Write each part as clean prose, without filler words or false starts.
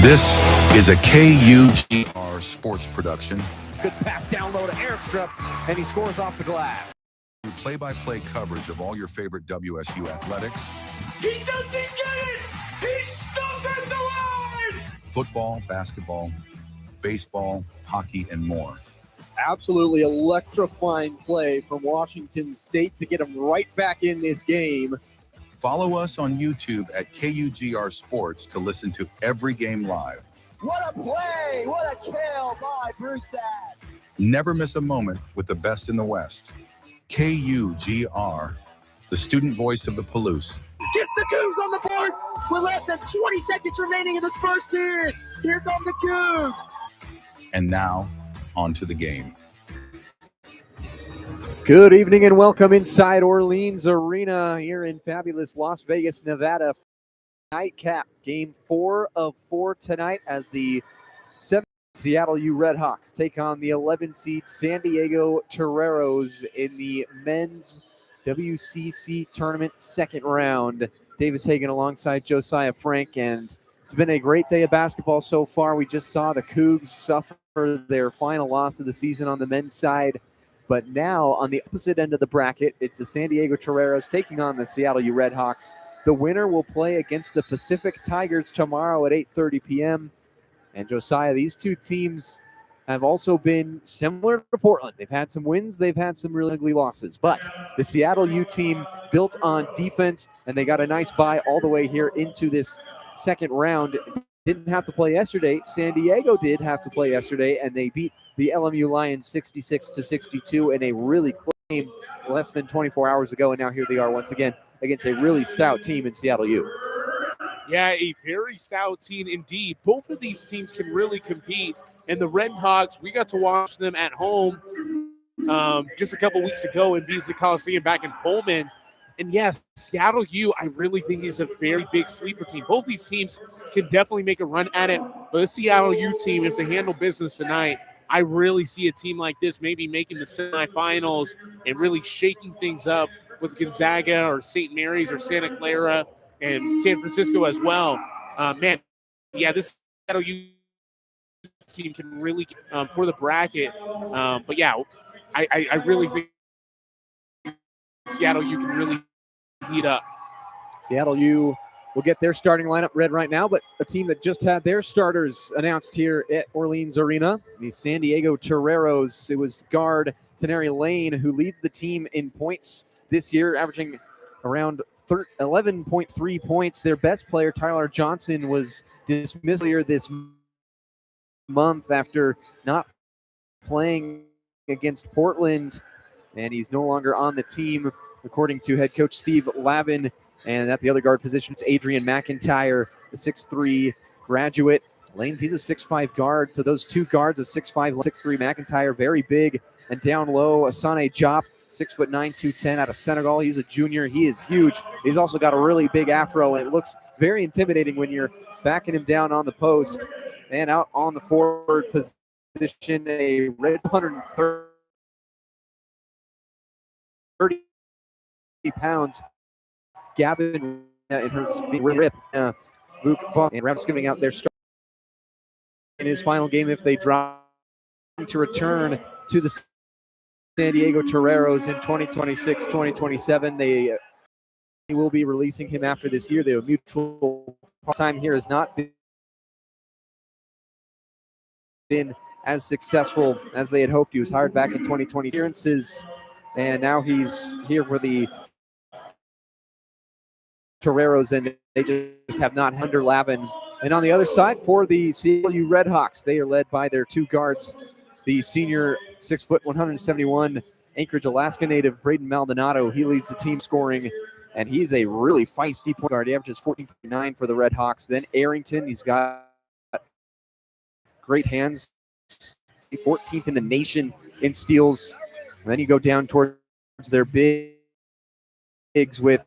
This is a KUGR sports production. Good pass down low to Airstrip, and he scores off the glass. Play-by-play coverage of all your favorite WSU athletics. He doesn't get it! He's stuck at the line! Football, basketball, baseball, hockey, and more. Absolutely electrifying play from Washington State to get them right back in this game. Follow us on YouTube at KUGR Sports to listen to every game live. What a play! What a kill by Brewstad! Never miss a moment with the best in the West. KUGR, the student voice of the Palouse. Gets the Cougs on the board with less than 20 seconds remaining in this first period. Here come the Cougs. And now, on to the game. Good evening and welcome inside Orleans Arena here in fabulous Las Vegas, Nevada. Nightcap, game 4 of 4 tonight as the 7 Seattle U Redhawks take on the 11 seed San Diego Toreros in the men's WCC tournament second round. Davis Hagen alongside Josiah Frank, and it's been a great day of basketball so far. We just saw the Cougs suffer their final loss of the season on the men's side. But now, on the opposite end of the bracket, it's the San Diego Toreros taking on the Seattle U Redhawks. The winner will play against the Pacific Tigers tomorrow at 8:30 p.m. And Josiah, these two teams have also been similar to Portland. They've had some wins, they've had some really ugly losses. But the Seattle U team built on defense, and they got a nice bye all the way here into this second round. Didn't have to play yesterday. San Diego did have to play yesterday, and they beat the LMU Lions 66-62 in a really close game less than 24 hours ago. And now here they are once again against a really stout team in Seattle U. Yeah, a very stout team indeed. Both of these teams can really compete. And the Redhawks, we got to watch them at home just a couple weeks ago in Beasley Coliseum back in Pullman. And yes, Seattle U, I really think is a very big sleeper team. Both these teams can definitely make a run at it. But the Seattle U team, if they handle business tonight, I really see a team like this maybe making the semifinals and really shaking things up with Gonzaga or St. Mary's or Santa Clara and San Francisco as well. Man, yeah, this Seattle U team can really for the bracket. But yeah, I really think Seattle U can really heat up. Seattle U will get their starting lineup read right now, but a team that just had their starters announced here at Orleans Arena, the San Diego Toreros. It was guard Tenary Lane who leads the team in points this year, averaging around 11.3 points. Their best player, Tyler Johnson, was dismissed earlier this month after not playing against Portland, and he's no longer on the team, according to head coach Steve Lavin. And at the other guard position, it's Adrian McIntyre, the 6'3 graduate. Lanes, he's a 6'5 guard. So those two guards, a 6'5, 6'3 McIntyre, very big. And down low, Asane Diop, 6'9", 210 out of Senegal. He's a junior. He is huge. He's also got a really big afro, and it looks very intimidating when you're backing him down on the post. And out on the forward position, a red 130 pounds. Gavin and her rip. Luke and Rams giving out their start in his final game if they drop to return to the San Diego Toreros in 2026-2027. They will be releasing him after this year. Their mutual time here has not been as successful as they had hoped. He was hired back in 2020 appearances, and now he's here for the Toreros, and they just have not under Lavin. And on the other side, for the Seattle U Redhawks, they are led by their two guards, the senior 6', 171 Anchorage, Alaska native Braden Maldonado. He leads the team scoring, and he's a really feisty point guard. He averages 14.9 for the Redhawks. Then Arrington, he's got great hands, 14th in the nation in steals. And then you go down towards their bigs with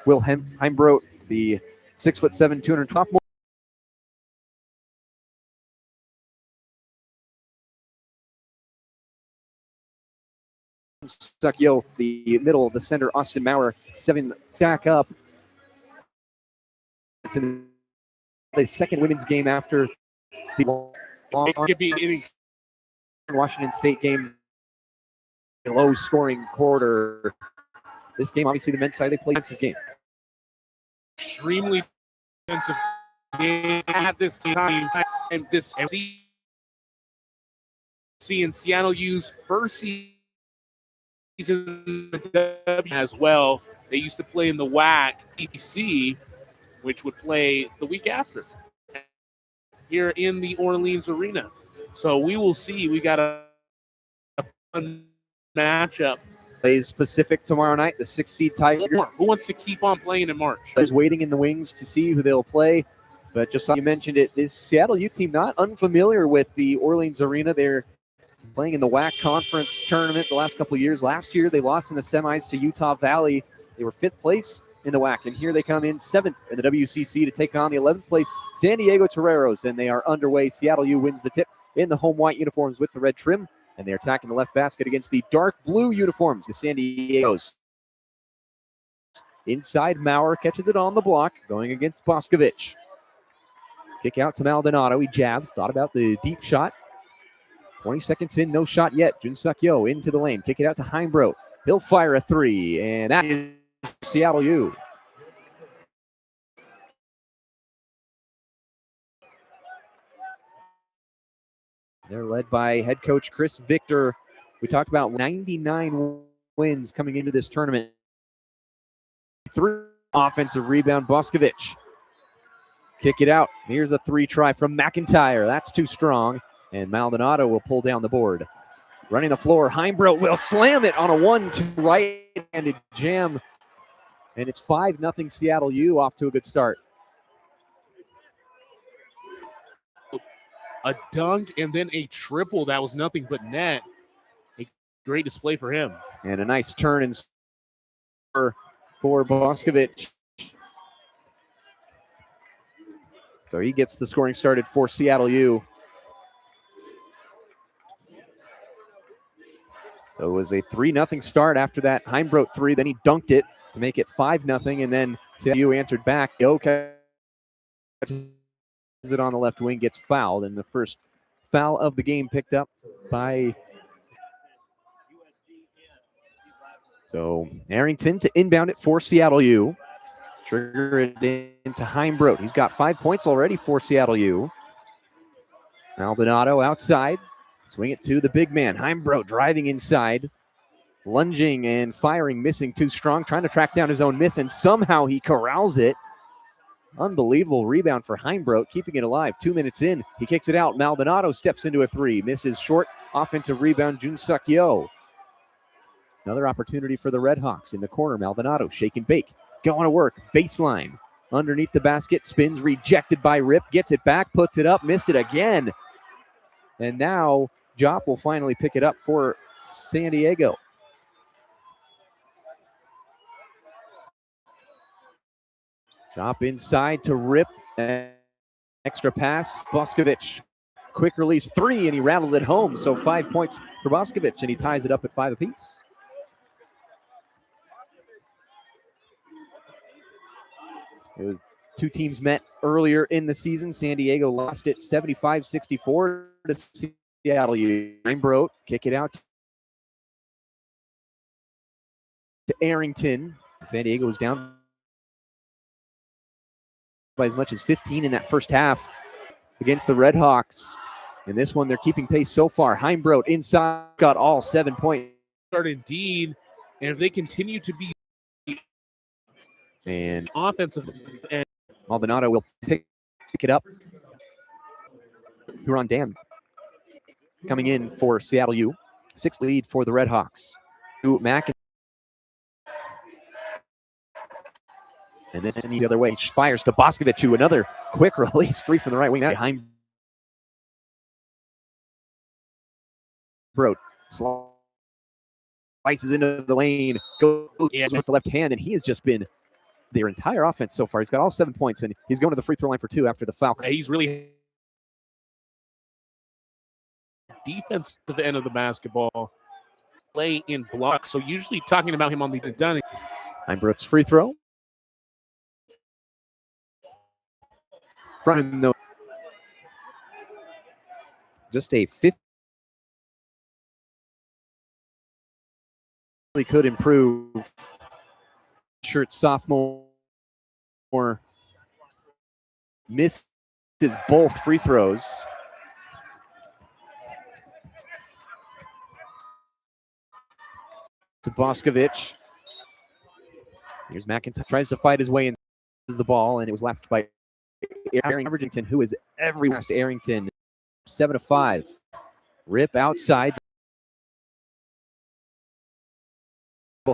Will Heimbrodt, the 6'7", 212. Stuckyo, the middle of the center, Austin Maurer, 7 back up. It's an the second women's game after the long It could be Washington State game, low scoring quarter. This game, obviously, the men's side, they play a defensive game. extremely defensive game at this time. And this seeing Seattle use first season as well. They used to play in the WCC, which would play the week after here in the Orleans Arena. So we will see. We got a fun matchup. Plays Pacific tomorrow night, the 6th seed Tigers. Who wants to keep on playing in March? There's waiting in the wings to see who they'll play. But just like you mentioned it, this Seattle U team not unfamiliar with the Orleans Arena. They're playing in the WAC conference tournament the last couple of years. Last year, they lost in the semis to Utah Valley. They were 5th place in the WAC, and here they come in 7th in the WCC to take on the 11th place San Diego Toreros, and they are underway. Seattle U wins the tip in the home white uniforms with the red trim, and they're attacking the left basket against the dark blue uniforms, the San Diego's. Inside, Maurer catches it on the block, going against Boscovich. Kick out to Maldonado. He jabs, thought about the deep shot. 20 seconds in, no shot yet. Jun-Suk Yo into the lane. Kick it out to Heimbrodt. He'll fire a three, and that is Seattle U. They're led by head coach Chris Victor. We talked about 99 wins coming into this tournament. 3 offensive rebound, Boscovich. Kick it out. Here's a 3 try from McIntyre. That's too strong. And Maldonado will pull down the board. Running the floor, Heimbrodt will slam it on a 1-2 right-handed jam. And it's 5-0 Seattle U, off to a good start. A dunk and then a triple that was nothing but net. A great display for him. And a nice turn and for Boscovich. So he gets the scoring started for Seattle U. So it was a 3-0 start after that Heimbrodt 3. Then he dunked it to make it 5-0. And then Seattle U answered back. Yo catches it on the left wing, gets fouled. And the first foul of the game picked up by... So Arrington to inbound it for Seattle U. Trigger it into Heimbrodt. He's got 5 points already for Seattle U. Maldonado outside. Swing it to the big man. Heimbrodt driving inside. Lunging and firing, missing too strong. Trying to track down his own miss, and somehow he corrals it. Unbelievable rebound for Heimbrodt, keeping it alive. 2 minutes in, he kicks it out. Maldonado steps into a 3. Misses short. Offensive rebound, Jun-Suk Yo. Another opportunity for the Redhawks in the corner. Maldonado, shake and bake. Going to work. Baseline. Underneath the basket. Spins. Rejected by Rip. Gets it back. Puts it up. Missed it again. And now Jop will finally pick it up for San Diego. Jop inside to Rip. Extra pass. Boscovich. Quick release 3, and he rattles it home. So 5 points for Boscovich, and he ties it up at 5 apiece. It was 2 teams met earlier in the season. San Diego lost it 75-64 to Seattle U. Heimbrodt kick it out to Arrington. San Diego was down by as much as 15 in that first half against the Redhawks. In this one, they're keeping pace so far. Heimbrodt inside, got all 7 points. Indeed, and if they continue to be And offensive, and Maldonado will pick it up. Huron Dam coming in for Seattle U. 6 lead for the Redhawks. Mack. And this is the other way. He fires to Boscovich, who another quick release. 3 from the right wing. That Heimbrodt slices into the lane. Goes with the left hand, and he has just been their entire offense so far. He's got all 7 points, and he's going to the free throw line for 2 after the foul. He's really defensive end of the basketball. Play in blocks. So usually talking about him on the done. Heimbrodt's free throw. from him, though. Just a 50. Could improve. Shirt sophomore misses both free throws. To Boscovich. Here's McIntyre. Tries to fight his way into the ball, and it was lasted by Arrington, who is every last Arrington. 7-5. Rip outside.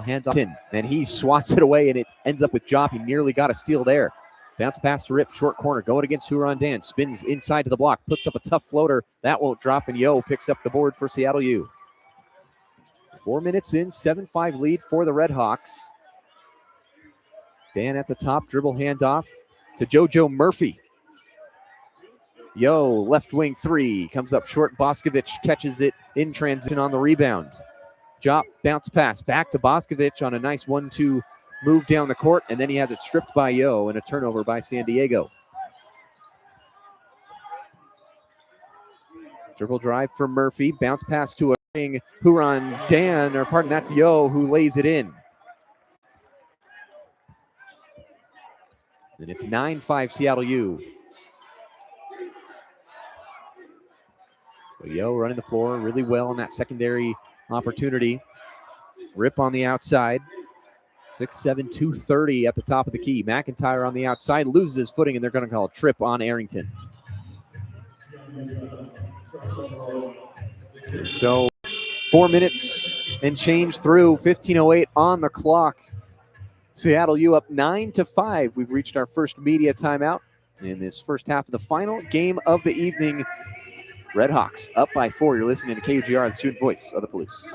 Hand off, and he swats it away, and it ends up with Jopp. He nearly got a steal there. Bounce pass to Rip, short corner, going against Huron Dan. Spins inside to the block, puts up a tough floater. That won't drop, and Yo picks up the board for Seattle U. 4 minutes in, 7-5 lead for the Redhawks. Dan at the top, dribble handoff to JoJo Murphy. Yo, left wing three, comes up short. Boscovich catches it in transition on the rebound. Jopp, bounce pass, back to Boscovich on a nice 1-2 move down the court, and then he has it stripped by Yo and a turnover by San Diego. Dribble drive for Murphy, bounce pass to a Huron Dan, or pardon, that's Yo who lays it in. And it's 9-5 Seattle U. So Yo running the floor really well on that secondary opportunity. Rip on the outside. 6'7", 230 at the top of the key. McIntyre on the outside loses his footing, and they're going to call a trip on Arrington. So 4 minutes and change through, 15:08 on the clock. Seattle U up 9-5. We've reached our first media timeout in this first half of the final game of the evening. Redhawks up by 4. You're listening to KUGR, the student voice of the Palouse.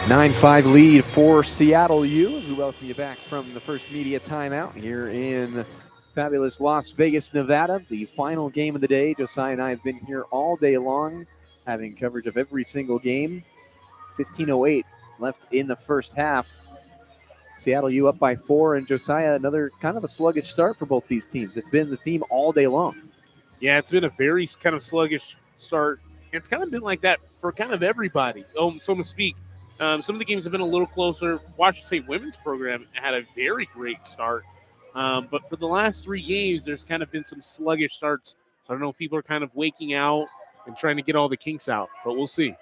Nine-5 lead for Seattle U. We welcome you back from the first media timeout here in fabulous Las Vegas, Nevada. The final game of the day. Josiah and I have been here all day long, having coverage of every single game. 15:08 left in the first half. Seattle U up by 4, and Josiah, another kind of a sluggish start for both these teams. It's been the theme all day long. Yeah, it's been a very kind of sluggish start. It's kind of been like that for kind of everybody, so to speak. Some of the games have been a little closer. Washington State women's program had a very great start. But for the last 3 games, there's kind of been some sluggish starts. So I don't know if people are kind of waking out and trying to get all the kinks out, but we'll see.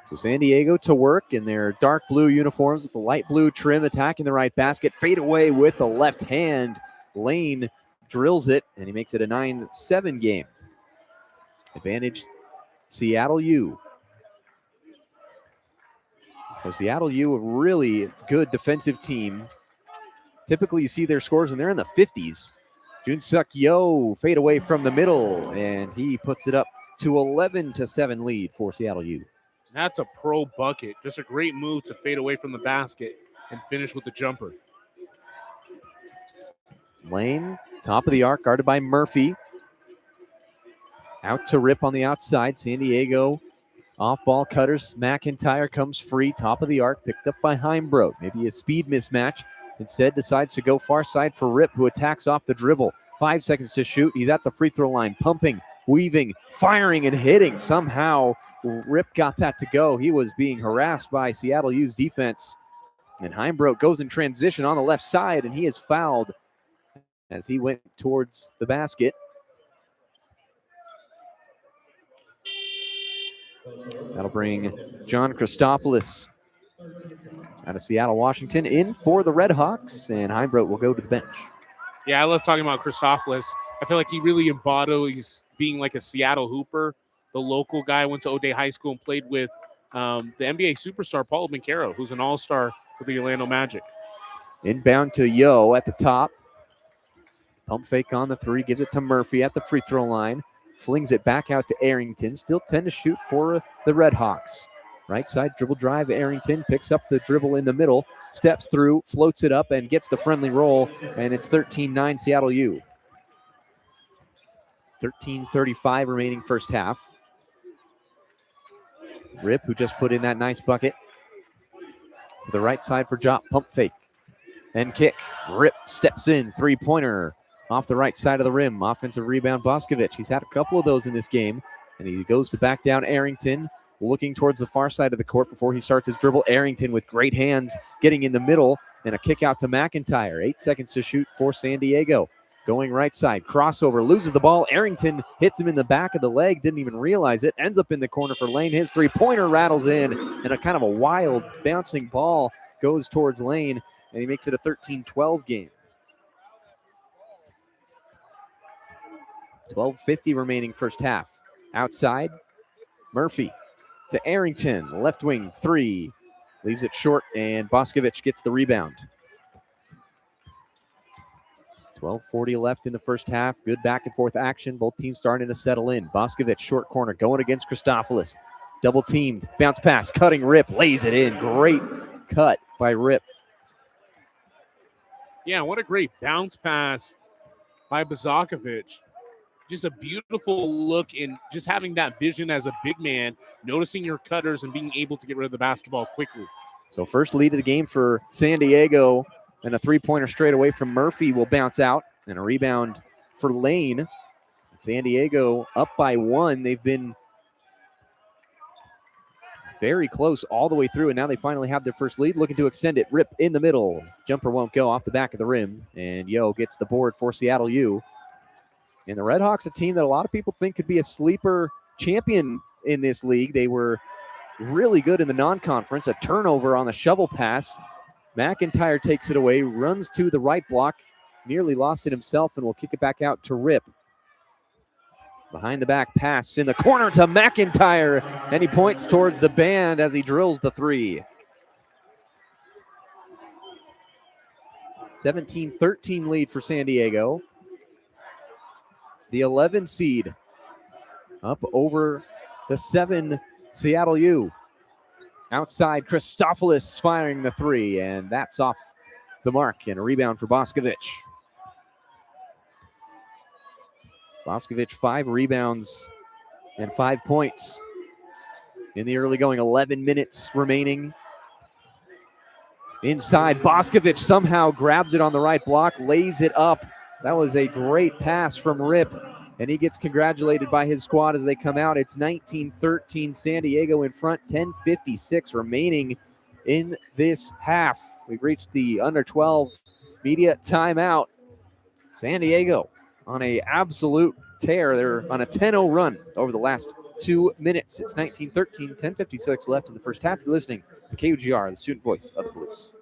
So San Diego to work in their dark blue uniforms with the light blue trim, attacking the right basket. Fade away with the left hand. Lane drills it, and he makes it a 9-7 game. Advantage Seattle U. So Seattle U, a really good defensive team. Typically you see their scores and they're in the 50s. Junsuk Yo fade away from the middle, and he puts it up to 11-7 lead for Seattle U. That's a pro bucket. Just a great move to fade away from the basket and finish with the jumper. Lane, top of the arc, guarded by Murphy. Out to Rip on the outside. San Diego off ball cutters. McIntyre comes free, top of the arc, picked up by Heimbrodt. Maybe a speed mismatch. Instead decides to go far side for Rip, who attacks off the dribble. 5 seconds to shoot. He's at the free throw line, pumping, weaving, firing, and hitting. Somehow Rip got that to go. He was being harassed by Seattle U's defense. And Heimbrodt goes in transition on the left side, and he is fouled as he went towards the basket. That'll bring John Christopoulos out of Seattle, Washington, in for the Red Hawks, and Heimbrodt will go to the bench. Yeah, I love talking about Christopoulos. I feel like he really embodies being like a Seattle Hooper. The local guy, went to O'Day High School and played with the NBA superstar Paulo Banchero, who's an all-star for the Orlando Magic. Inbound to Yo at the top. Pump fake on the three, gives it to Murphy at the free throw line. Flings it back out to Arrington. Still 10 to shoot for the Red Hawks. Right side dribble drive. Arrington picks up the dribble in the middle, steps through, floats it up, and gets the friendly roll. And it's 13-9 Seattle U. 13:35 remaining first half. Rip, who just put in that nice bucket. To the right side for Jop. Pump fake and kick. Rip steps in. Three-pointer off the right side of the rim. Offensive rebound, Boscovich. He's had a couple of those in this game. And he goes to back down Arrington, looking towards the far side of the court before he starts his dribble. Arrington with great hands, getting in the middle, and a kick out to McIntyre. 8 seconds to shoot for San Diego. Going right side, crossover, loses the ball. Arrington hits him in the back of the leg, didn't even realize it. Ends up in the corner for Lane. His three-pointer rattles in, and a kind of a wild bouncing ball goes towards Lane, and he makes it a 13-12 game. 12:50 remaining first half. Outside, Murphy to Arrington, left wing three. Leaves it short, and Boscovich gets the rebound. 12:40 left in the first half. Good back and forth action. Both teams starting to settle in. Boscovich, short corner, going against Christopoulos. Double teamed, bounce pass, cutting Rip, lays it in. Great cut by Rip. Yeah, what a great bounce pass by Boscovich. Just a beautiful look in just having that vision as a big man, noticing your cutters and being able to get rid of the basketball quickly. So first lead of the game for San Diego, and a three-pointer straight away from Murphy will bounce out, and a rebound for Lane. San Diego up by one. They've been very close all the way through, and now they finally have their first lead, looking to extend it. Rip in the middle. Jumper won't go, off the back of the rim, and Yo gets the board for Seattle U. And the Red Hawks, a team that a lot of people think could be a sleeper champion in this league. They were really good in the non-conference. A turnover on the shovel pass. McIntyre takes it away, runs to the right block, nearly lost it himself, and will kick it back out to Rip. Behind the back pass in the corner to McIntyre, and he points towards the band as he drills the three. 17-13 lead for San Diego. The 11 seed up over the 7 Seattle U. Outside, Christopoulos firing the three, and that's off the mark, and a rebound for Boscovich. Boscovich, 5 rebounds and 5 points in the early going. 11 minutes remaining. Inside, Boscovich somehow grabs it on the right block, lays it up. That was a great pass from Rip, and he gets congratulated by his squad as they come out. It's 19-13, San Diego in front, 10:56 remaining in this half. We've reached the under 12 media timeout. San Diego on an absolute tear. They're on a 10-0 run over the last 2 minutes. It's 19-13, 10:56 left in the first half. You're listening to KUGR, the student voice of the Blues.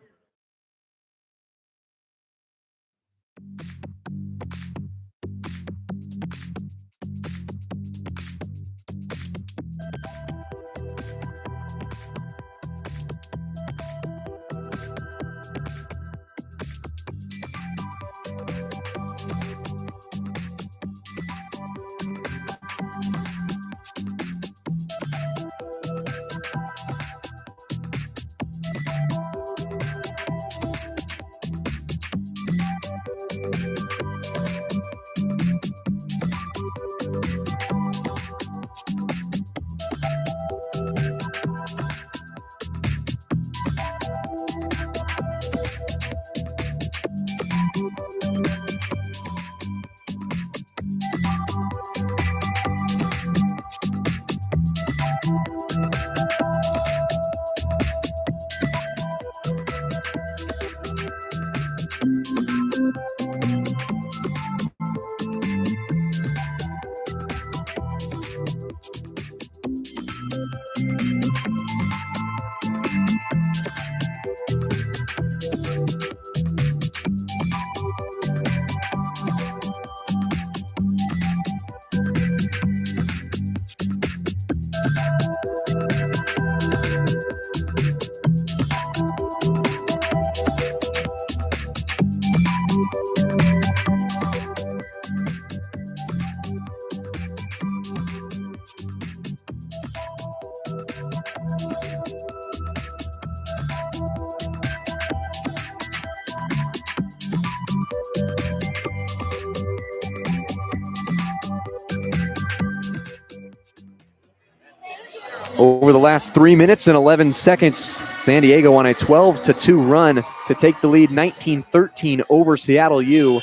Over the last 3 minutes and 11 seconds, San Diego on a 12-2 run to take the lead, 19-13 over Seattle U.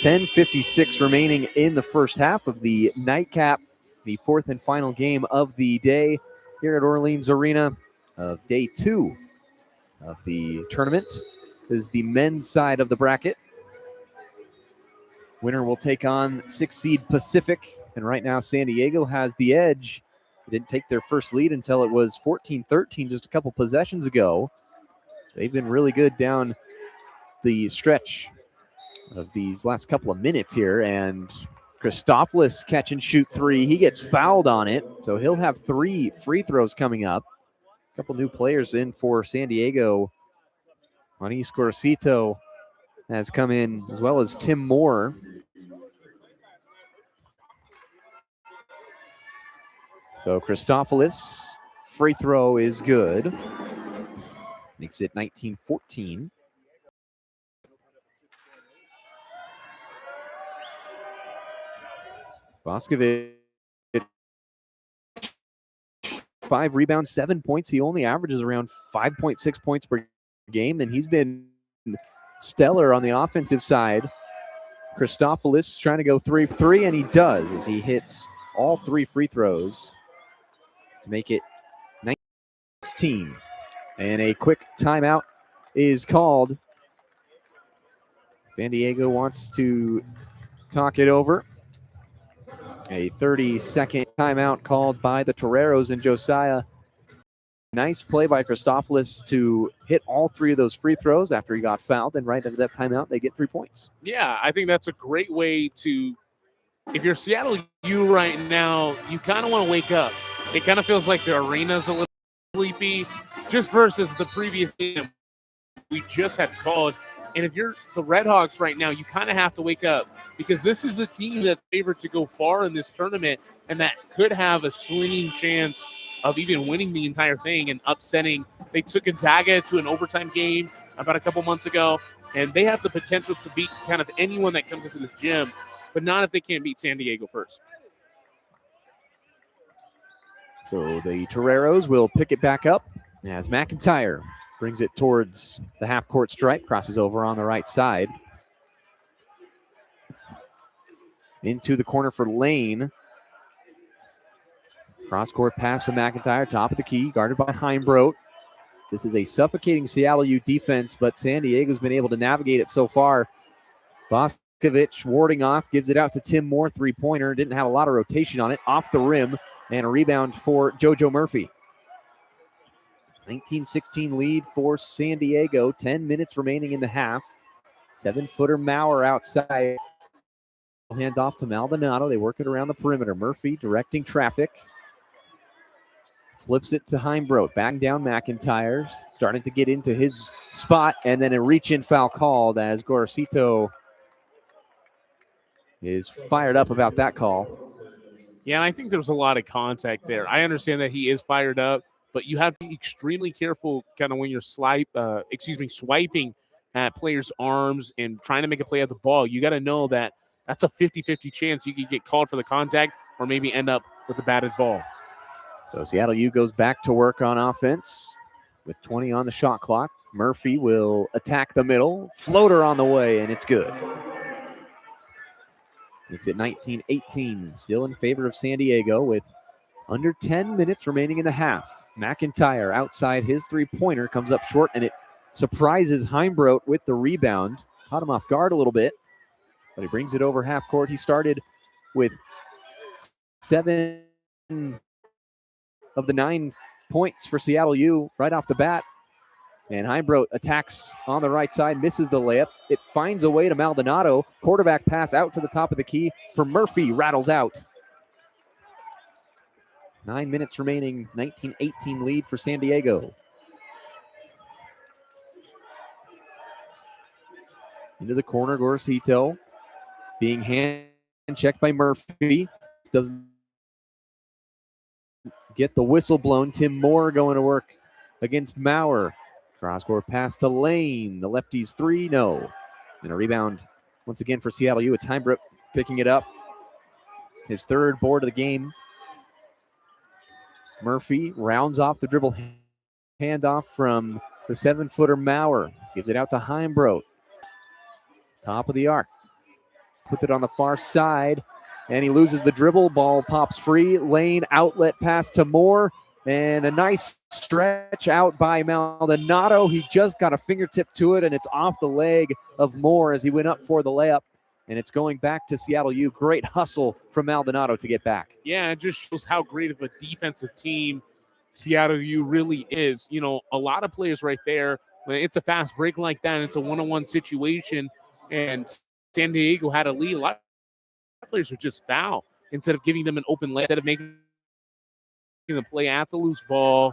10:56 remaining in the first half of the nightcap, the fourth and final game of the day here at Orleans Arena of day 2 of the tournament. This is the men's side of the bracket. Winner will take on 6th seed Pacific, and right now San Diego has the edge. They didn't take their first lead until it was 14-13 just a couple possessions ago. They've been really good down the stretch of these last couple of minutes here, and Christopoulos catch and shoot 3. He gets fouled on it, so he'll have 3 free throws coming up. A couple new players in for San Diego. Juan Scorcito has come in, as well as Tim Moore. So Christopoulos, free throw is good. Makes it 19-14. Voskovic, 5 rebounds, 7 points. He only averages around 5.6 points per game, and he's been stellar on the offensive side. Christopoulos trying to go 3-3, and he does as he hits all 3 free throws to make it 19-16. And a quick timeout is called. San Diego wants to talk it over. A 30-second timeout called by the Toreros and Josiah. Nice play by Christopoulos to hit all 3 of those free throws after he got fouled, and right after that timeout, they get 3 points. Yeah, I think that's a great way to, if you're Seattle U right now, you kind of want to wake up. It kind of feels like the arena's a little sleepy, just versus the previous game we just had called. And if you're the Red Hawks right now, you kind of have to wake up, because this is a team that's favored to go far in this tournament, and that could have a swinging chance of even winning the entire thing and upsetting. They took Gonzaga to an overtime game about a couple months ago, and they have the potential to beat kind of anyone that comes into this gym, but not if they can't beat San Diego first. So the Toreros will pick it back up as McIntyre brings it towards the half-court stripe, crosses over on the right side. Into the corner for Lane. Cross-court pass from McIntyre, top of the key, guarded by Heimbrodt. This is a suffocating Seattle U defense, but San Diego's been able to navigate it so far. Voskovic warding off, gives it out to Tim Moore, three-pointer. Didn't have a lot of rotation on it. Off the rim, And a rebound for JoJo Murphy. 19-16 lead for San Diego. 10 minutes remaining in the half. 7-footer Maurer outside. Hand off to Maldonado. They work it around the perimeter. Murphy directing traffic. Flips it to Heimbrodt. Back down McIntyre. Starting to get into his spot. And then a reach-in foul called as Gorosito is fired up about that call. Yeah, and I think there's a lot of contact there. I understand that he is fired up, but you have to be extremely careful kind of when you're swiping at players' arms and trying to make a play at the ball. You got to know that that's a 50-50 chance you could get called for the contact or maybe end up with a batted ball. So Seattle U goes back to work on offense with 20 on the shot clock. Murphy will attack the middle. Floater on the way, and it's good. It's at 19-18, still in favor of San Diego with under 10 minutes remaining in the half. McIntyre outside his three-pointer comes up short, and it surprises Heimbrodt with the rebound. Caught him off guard a little bit, but he brings it over half court. He started with 7 of the 9 points for Seattle U right off the bat. And Heimbrodt attacks on the right side, misses the layup. It finds a way to Maldonado. Quarterback pass out to the top of the key for Murphy, rattles out. 9 minutes remaining, 19-18 lead for San Diego. Into the corner, Gorosito being hand checked by Murphy. Doesn't get the whistle blown. Tim Moore going to work against Maurer. Cross-court pass to Lane. The lefties three, no. And a rebound once again for Seattle U. It's Heimbrodt picking it up. His third board of the game. Murphy rounds off the dribble handoff from the 7-footer Maurer. Gives it out to Heimbrodt. Top of the arc. Puts it on the far side. And he loses the dribble. Ball pops free. Lane outlet pass to Moore. And a nice stretch out by Maldonado. He just got a fingertip to it, and it's off the leg of Moore as he went up for the layup. And it's going back to Seattle U. Great hustle from Maldonado to get back. Yeah, it just shows how great of a defensive team Seattle U really is. You know, a lot of players right there, when it's a fast break like that, it's a one-on-one situation, and San Diego had a lead. A lot of players would just foul instead of giving them an open layup, instead of making them play at the loose ball,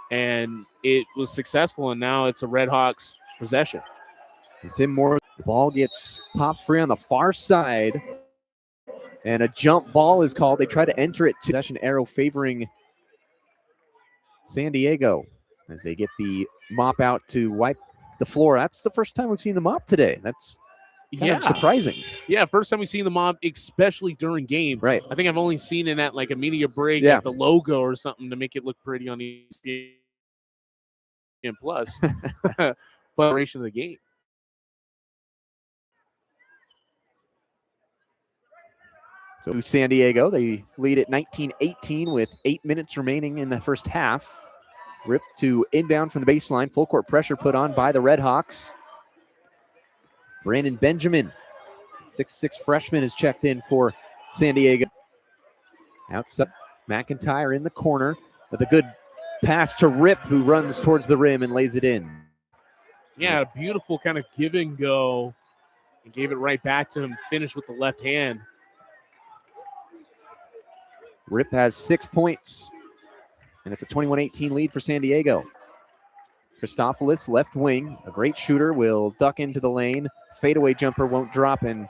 and it was successful, and now it's a Red Hawks possession. And Tim Moore, the ball gets popped free on the far side, and a jump ball is called. They try to enter it to possession arrow favoring San Diego as they get the mop out to wipe the floor. That's the first time we've seen the mop today. That's kind of surprising. Yeah, first time we've seen the mop, especially during games. Right. I think I've only seen it at like a media break Yeah. at the logo or something to make it look pretty on ESPN Plus. Preparation of the game. So San Diego, they lead at 19-18 with 8 minutes remaining in the first half. Rip to inbound from the baseline. Full court pressure put on by the Red Hawks. Brandon Benjamin, 6'6" freshman, is checked in for San Diego. Outside, McIntyre in the corner with a good pass to Rip, who runs towards the rim and lays it in. Yeah, a beautiful kind of give and go. And gave it right back to him, finished with the left hand. Rip has 6 points, and it's a 21-18 lead for San Diego. Christopoulos, left wing, a great shooter, will duck into the lane. Fadeaway jumper won't drop, and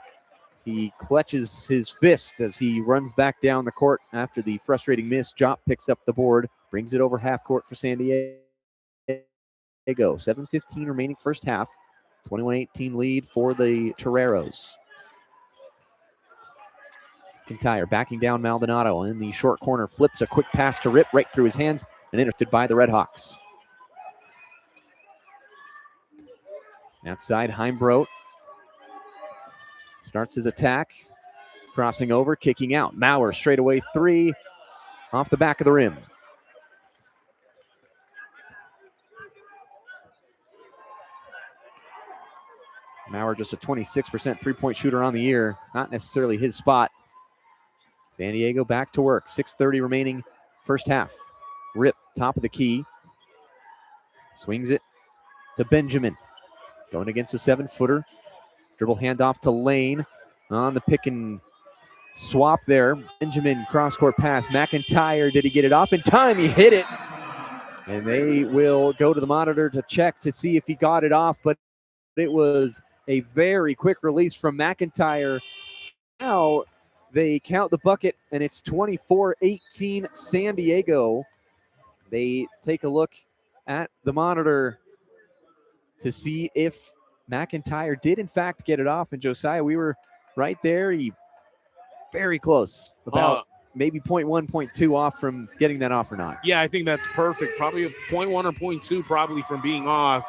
he clutches his fist as he runs back down the court after the frustrating miss. Jop picks up the board, brings it over half court for San Diego. 7:15 remaining first half. 21-18 lead for the Toreros. McIntyre backing down Maldonado in the short corner, flips a quick pass to Rip right through his hands and intercepted by the Red Hawks. Outside, Heimbrodt starts his attack, crossing over, kicking out. Maurer straightaway three off the back of the rim. Maurer just a 26% three-point shooter on the year. Not necessarily his spot. San Diego back to work. 6:30 remaining first half. Rip, top of the key. Swings it to Benjamin. Going against the 7-footer. Dribble handoff to Lane on the pick and swap there. Benjamin cross-court pass. McIntyre, did he get it off in time? He hit it. And they will go to the monitor to check to see if he got it off, but it was a very quick release from McIntyre. Now they count the bucket, and it's 24-18 San Diego. They take a look at the monitor to see if McIntyre did, in fact, get it off. And Josiah, we were right there. He very close, about maybe 0.1, 0.2 off from getting that off or not. Yeah, I think that's perfect. Probably a 0.1 or 0.2 probably from being off.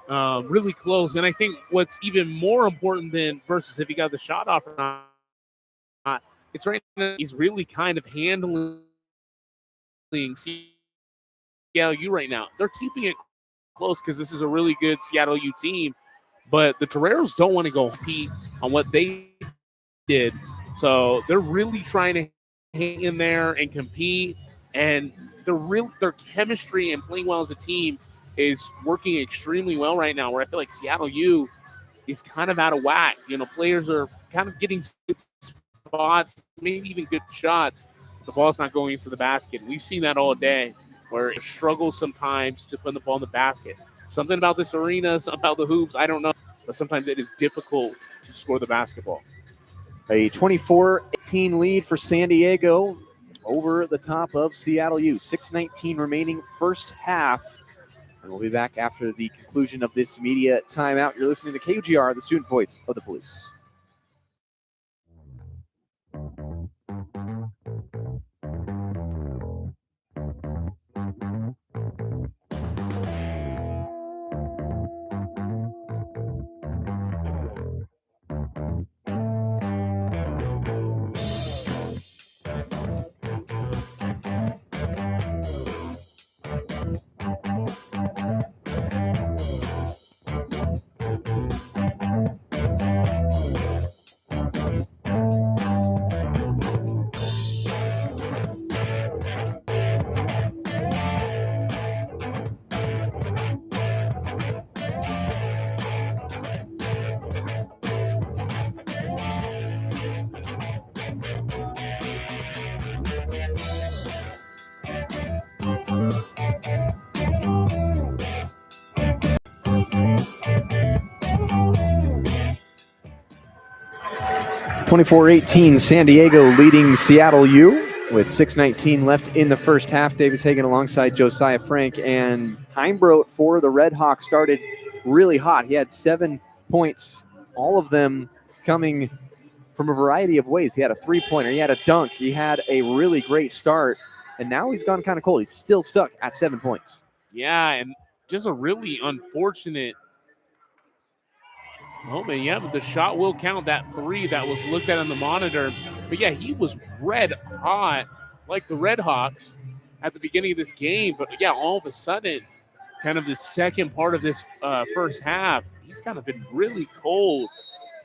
Really close. And I think what's even more important than versus if he got the shot off or not, it's right now he's really kind of handling Seattle U right now. They're keeping it close because this is a really good Seattle U team, but the Toreros don't want to go compete on what they did. So they're really trying to hang in there and compete, and their chemistry and playing well as a team is working extremely well right now, where I feel like Seattle U is kind of out of whack. You know, players are kind of getting good spots, maybe even good shots. The ball's not going into the basket. We've seen that all day, where it struggles sometimes to put the ball in the basket. Something about this arena, something about the hoops, I don't know, but sometimes it is difficult to score the basketball. A 24-18 lead for San Diego over the top of Seattle U. 6:19 remaining first half. And we'll be back after the conclusion of this media timeout. You're listening to KUGR, the student voice of the Palouse. (24-18) San Diego leading Seattle U with 6:19 left in the first half. Davis Hagen alongside Josiah Frank, and Heimbrodt for the Red Hawks started really hot. He had 7 points, all of them coming from a variety of ways. He had a three-pointer, he had a dunk, he had a really great start, and now he's gone kind of cold. He's still stuck at 7 points. Yeah, and just a really unfortunate moment. Yeah, but the shot will count, that three that was looked at on the monitor. But yeah, he was red hot like the Red Hawks at the beginning of this game. But yeah, all of a sudden, kind of the second part of this first half, he's kind of been really cold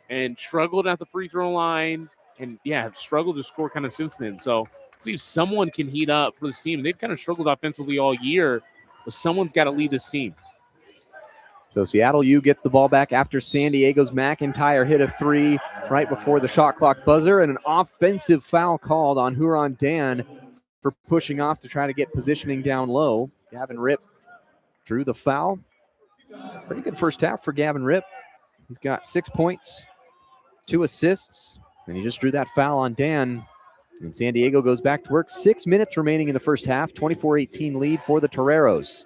and struggled at the free throw line. And yeah, have struggled to score kind of since then. So let's see if someone can heat up for this team. They've kind of struggled offensively all year, but someone's got to lead this team. So Seattle U gets the ball back after San Diego's McIntyre hit a three right before the shot clock buzzer, and an offensive foul called on Huron Dan for pushing off to try to get positioning down low. Gavin Ripp drew the foul. Pretty good first half for Gavin Ripp. He's got 6 points, 2 assists, and he just drew that foul on Dan. And San Diego goes back to work. 6 minutes remaining in the first half. 24-18 lead for the Toreros.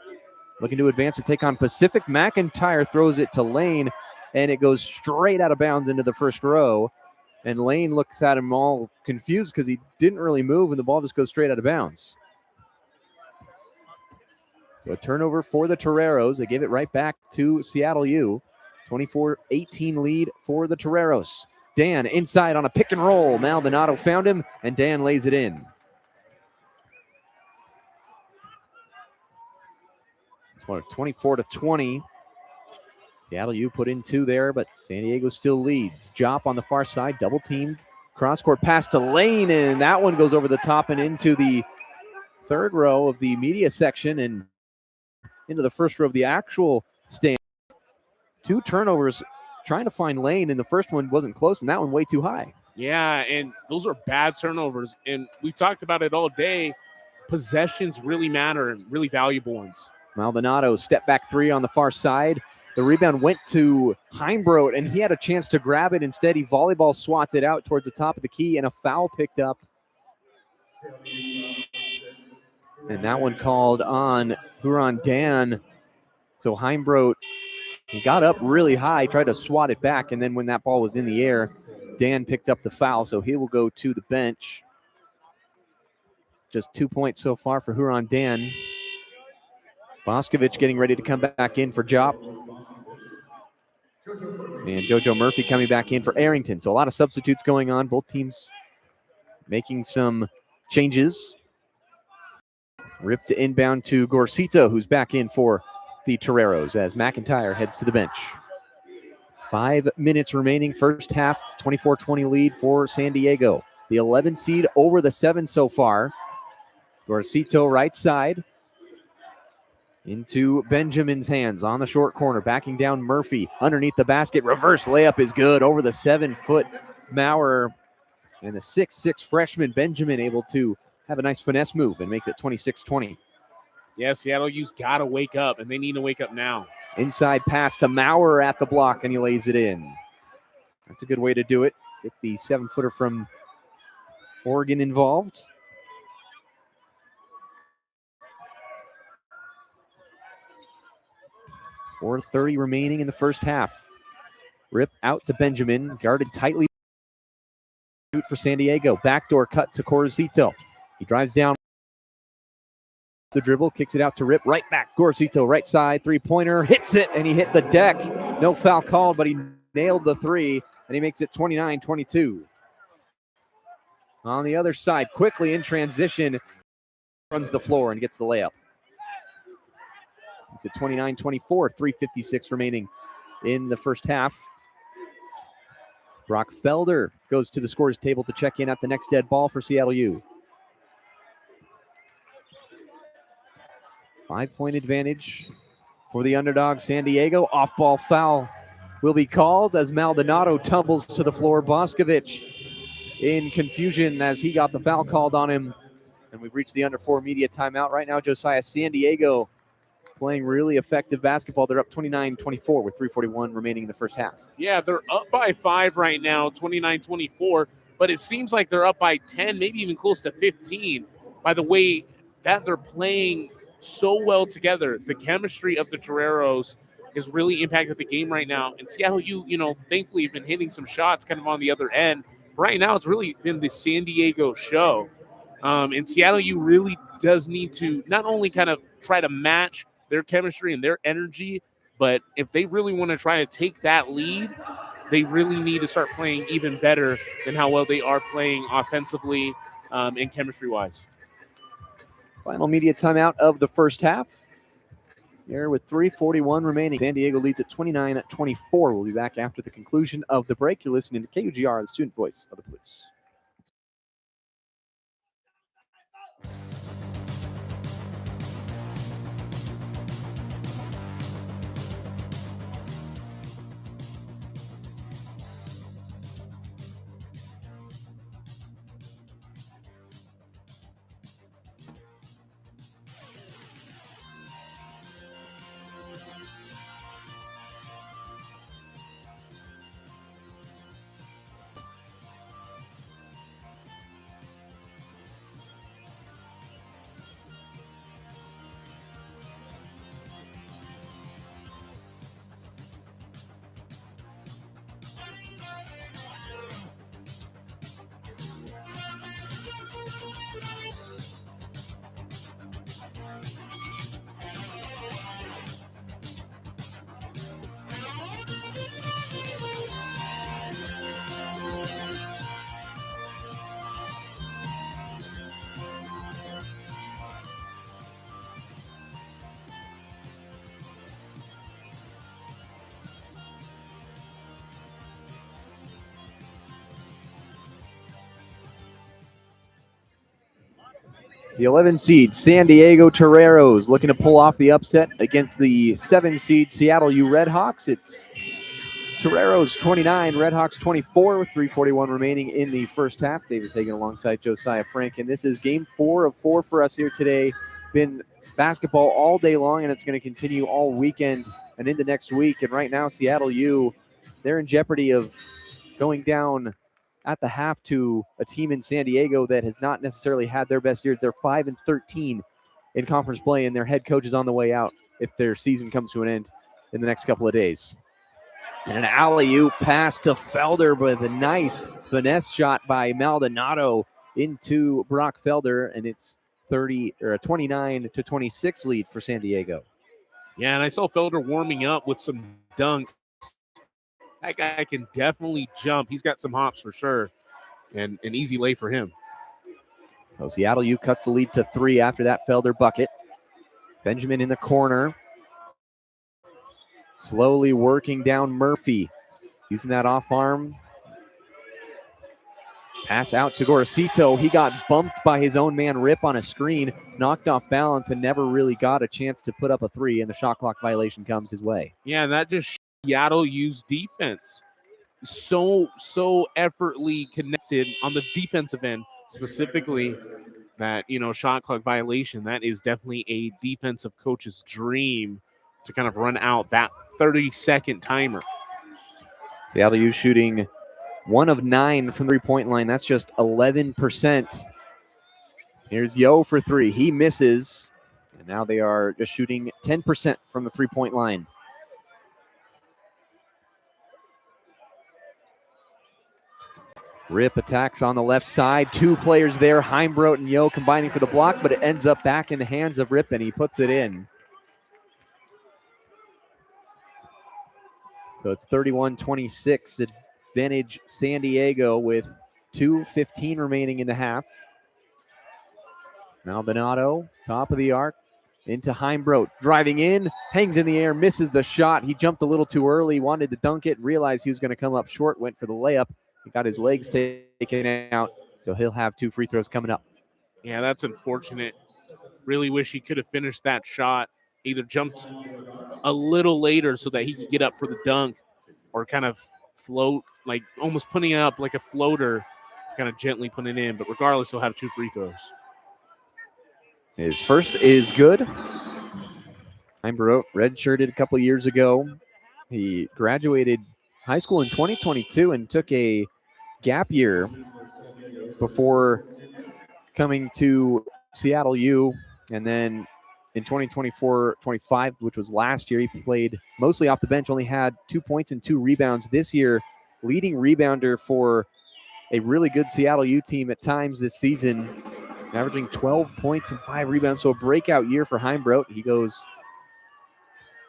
Looking to advance to take on Pacific. McIntyre throws it to Lane, and it goes straight out of bounds into the first row. And Lane looks at him all confused because he didn't really move, and the ball just goes straight out of bounds. So a turnover for the Toreros. They give it right back to Seattle U. 24-18 lead for the Toreros. Dan inside on a pick and roll. Maldonado found him, and Dan lays it in. 24-20. Seattle U put in 2 there, but San Diego still leads. Jop on the far side, double teamed Cross-court pass to Lane, and that one goes over the top and into the third row of the media section and into the first row of the actual stand. 2 turnovers trying to find Lane, and the first one wasn't close, and that one way too high. Yeah, and those are bad turnovers. And we talked about it all day. Possessions really matter and really valuable ones. Maldonado step back 3 on the far side. The rebound went to Heimbrodt, and he had a chance to grab it. Instead, he volleyball swats it out towards the top of the key, and a foul picked up. And that one called on Huron Dan. So Heimbrodt, he got up really high, tried to swat it back, and then when that ball was in the air, Dan picked up the foul, so he will go to the bench. Just 2 points so far for Huron Dan. Boscovich getting ready to come back in for Jop. And JoJo Murphy coming back in for Arrington. So a lot of substitutes going on. Both teams making some changes. Ripped to inbound to Gorcito, who's back in for the Toreros as McIntyre heads to the bench. 5 minutes remaining, first half, 24-20 lead for San Diego. The 11 seed over the 7 so far. Gorcito right side. Into Benjamin's hands on the short corner, backing down Murphy underneath the basket. Reverse layup is good over the 7-foot Maurer. And the 6'6 freshman Benjamin able to have a nice finesse move and makes it 26-20. Yeah, Seattle U's got to wake up, and they need to wake up now. Inside pass to Maurer at the block, and he lays it in. That's a good way to do it. Get the 7-footer from Oregon involved. .4:30 remaining in the first half. Rip out to Benjamin, guarded tightly for San Diego. Backdoor cut to Gorcito. He drives down the dribble, kicks it out to Rip, right back. Gorcito, right side, 3-pointer, hits it, and he hit the deck. No foul called, but he nailed the 3, and he makes it 29-22. On the other side, quickly in transition, runs the floor and gets the layup. It's at 29-24, 3:56 remaining in the first half. Brock Felder goes to the scorer's table to check in at the next dead ball for Seattle U. 5-point advantage for the underdog San Diego. Off-ball foul will be called as Maldonado tumbles to the floor. Boscovich in confusion as he got the foul called on him. And we've reached the under 4 media timeout right now. Josiah, San Diego playing really effective basketball. They're up 29-24 with 3:41 remaining in the first half. Yeah, they're up by 5 right now, 29-24, but it seems like they're up by 10, maybe even close to 15 by the way that they're playing so well together. The chemistry of the Toreros has really impacted the game right now. And Seattle U, thankfully have been hitting some shots kind of on the other end. Right now, it's really been the San Diego show. And Seattle U really does need to not only kind of try to match their chemistry and their energy, but if they really want to try to take that lead, they really need to start playing even better than how well they are playing offensively and chemistry-wise. Final media timeout of the first half. Here with 3:41 remaining. San Diego leads at 29-24. We'll be back after the conclusion of the break. You're listening to KUGR, the student voice of the Blues. The 11 seed San Diego Toreros looking to pull off the upset against the 7 seed Seattle U Redhawks. It's Toreros 29, Redhawks 24 with 3:41 remaining in the first half. Davis Hagen alongside Josiah Frank, and this is game 4 of 4 for us here today. Been basketball all day long, and it's going to continue all weekend and into next week. And right now, Seattle U, they're in jeopardy of going down at the half to a team in San Diego that has not necessarily had their best year. They're 5-13 in conference play, and their head coach is on the way out if their season comes to an end in the next couple of days. And an alley-oop pass to Felder with a nice finesse shot by Maldonado into Brock Felder, and it's a 29-26 lead for San Diego. Yeah, and I saw Felder warming up with some dunks. That guy can definitely jump. He's got some hops for sure, and an easy lay for him. So Seattle U cuts the lead to 3 after that Felder bucket. Benjamin in the corner. Slowly working down Murphy. Using that off arm. Pass out to Gorosito. He got bumped by his own man Rip on a screen, knocked off balance, and never really got a chance to put up a 3, and the shot clock violation comes his way. Yeah, that just Seattle used defense. So effortly connected on the defensive end, specifically that, shot clock violation. That is definitely a defensive coach's dream to kind of run out that 30-second timer. Seattle U shooting 1 of 9 from the 3-point line. That's just 11%. Here's Yo for 3. He misses. And now they are just shooting 10% from the 3-point line. Rip attacks on the left side. 2 players there. Heimbrodt and Yo combining for the block, but it ends up back in the hands of Rip, and he puts it in. So it's 31-26 advantage San Diego with 2:15 remaining in the half. Maldonado, top of the arc, into Heimbrodt. Driving in, hangs in the air, misses the shot. He jumped a little too early, wanted to dunk it, realized he was going to come up short, went for the layup. He got his legs taken out, so he'll have 2 free throws coming up. Yeah, that's unfortunate. Really wish he could have finished that shot. Either jumped a little later so that he could get up for the dunk, or kind of float, like almost putting it up like a floater to kind of gently put it in. But regardless, he'll have 2 free throws. His first is good. Heimbrodt redshirted a couple years ago. He graduated high school in 2022 and took a gap year before coming to Seattle U. And then in 2024-25, which was last year, he played mostly off the bench, only had 2 points and 2 rebounds. This year, leading rebounder for a really good Seattle U team at times this season, averaging 12 points and 5 rebounds. So a breakout year for Heimbrodt. He goes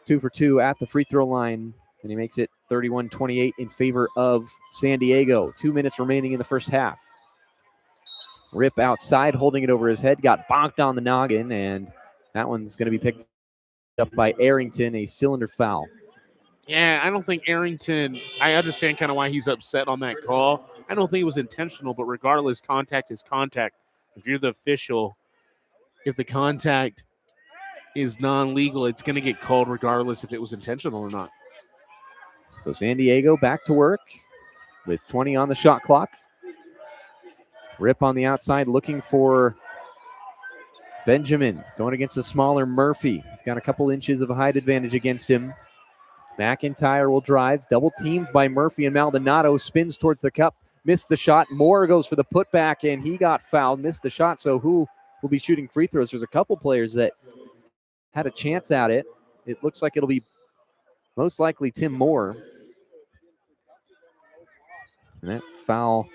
2 for 2 at the free throw line, and he makes it 31-28 in favor of San Diego. 2 minutes remaining in the first half. Rip outside, holding it over his head, got bonked on the noggin, and that one's going to be picked up by Arrington, a cylinder foul. Yeah, I don't think Arrington, I understand kind of why he's upset on that call. I don't think it was intentional, but regardless, contact is contact. If you're the official, if the contact is non-legal, it's going to get called regardless if it was intentional or not. So San Diego back to work with 20 on the shot clock. Rip on the outside looking for Benjamin, going against a smaller Murphy. He's got a couple inches of a height advantage against him. McIntyre will drive, double teamed by Murphy, and Maldonado spins towards the cup, missed the shot. Moore goes for the putback, and he got fouled, missed the shot. So who will be shooting free throws? There's a couple players that had a chance at it. It looks like it'll be most likely Tim Moore. And that foul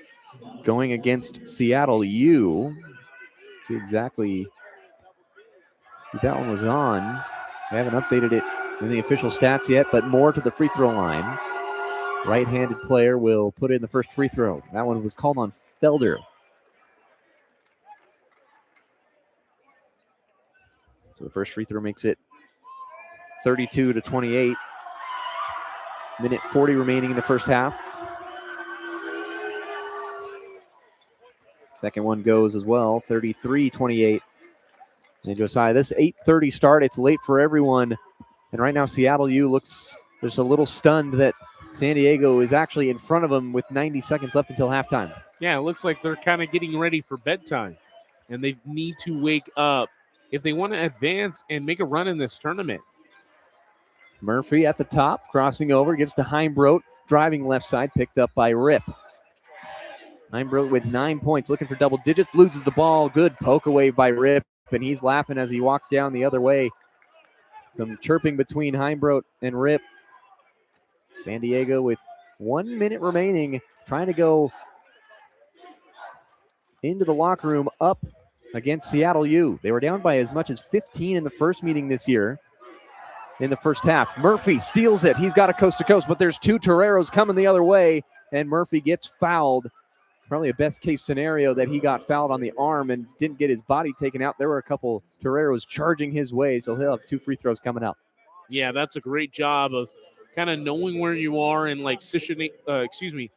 going against Seattle U. See exactly who that one was on. They haven't updated it in the official stats yet, but Moore to the free throw line. Right-handed player will put in the first free throw. That one was called on Felder. So the first free throw makes it 32-28. Minute 40 remaining in the first half. Second one goes as well, 33-28. And Josiah, this 8:30 start, it's late for everyone. And right now, Seattle U looks just a little stunned that San Diego is actually in front of them with 90 seconds left until halftime. Yeah, it looks like they're kind of getting ready for bedtime, and they need to wake up if they want to advance and make a run in this tournament. Murphy at the top, crossing over, gives to Heimbrodt, driving left side, picked up by Rip. Heimbrodt with 9 points, looking for double digits, loses the ball. Good poke away by Rip, and he's laughing as he walks down the other way. Some chirping between Heimbrodt and Rip. San Diego with 1 minute remaining, trying to go into the locker room up against Seattle U. They were down by as much as 15 in the first meeting this year. In the first half, Murphy steals it. He's got a coast-to-coast, but there's two Toreros coming the other way, and Murphy gets fouled. Probably a best-case scenario that he got fouled on the arm and didn't get his body taken out. There were a couple Toreros charging his way, so he'll have 2 free throws coming up. Yeah, that's a great job of kind of knowing where you are and like situational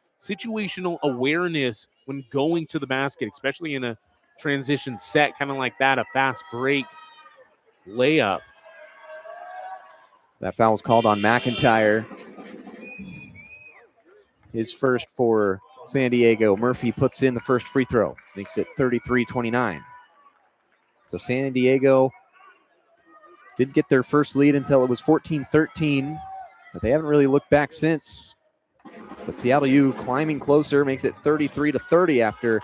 awareness when going to the basket, especially in a transition set, kind of like that, a fast break layup. That foul was called on McIntyre. His first for San Diego. Murphy puts in the first free throw. Makes it 33-29. So San Diego didn't get their first lead until it was 14-13. But they haven't really looked back since. But Seattle U climbing closer, makes it 33-30 after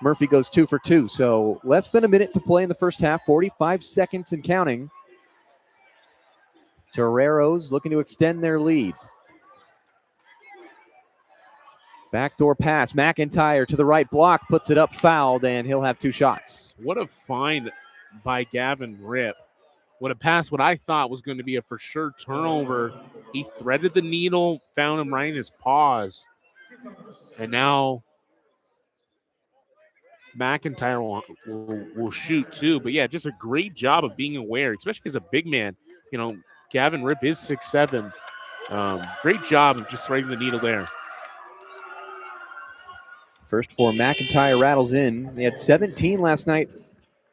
Murphy goes 2 for 2. So less than a minute to play in the first half, 45 seconds and counting. Toreros looking to extend their lead. Backdoor pass. McIntyre to the right block, puts it up, fouled, and he'll have 2 shots. What a find by Gavin Rip. What a pass, what I thought was going to be a for sure turnover. He threaded the needle, found him right in his paws. And now McIntyre will shoot too. But yeah, just a great job of being aware, especially as a big man. You know, Gavin Rip is 6'7". Great job of just threading the needle there. First for McIntyre rattles in. They had 17 last night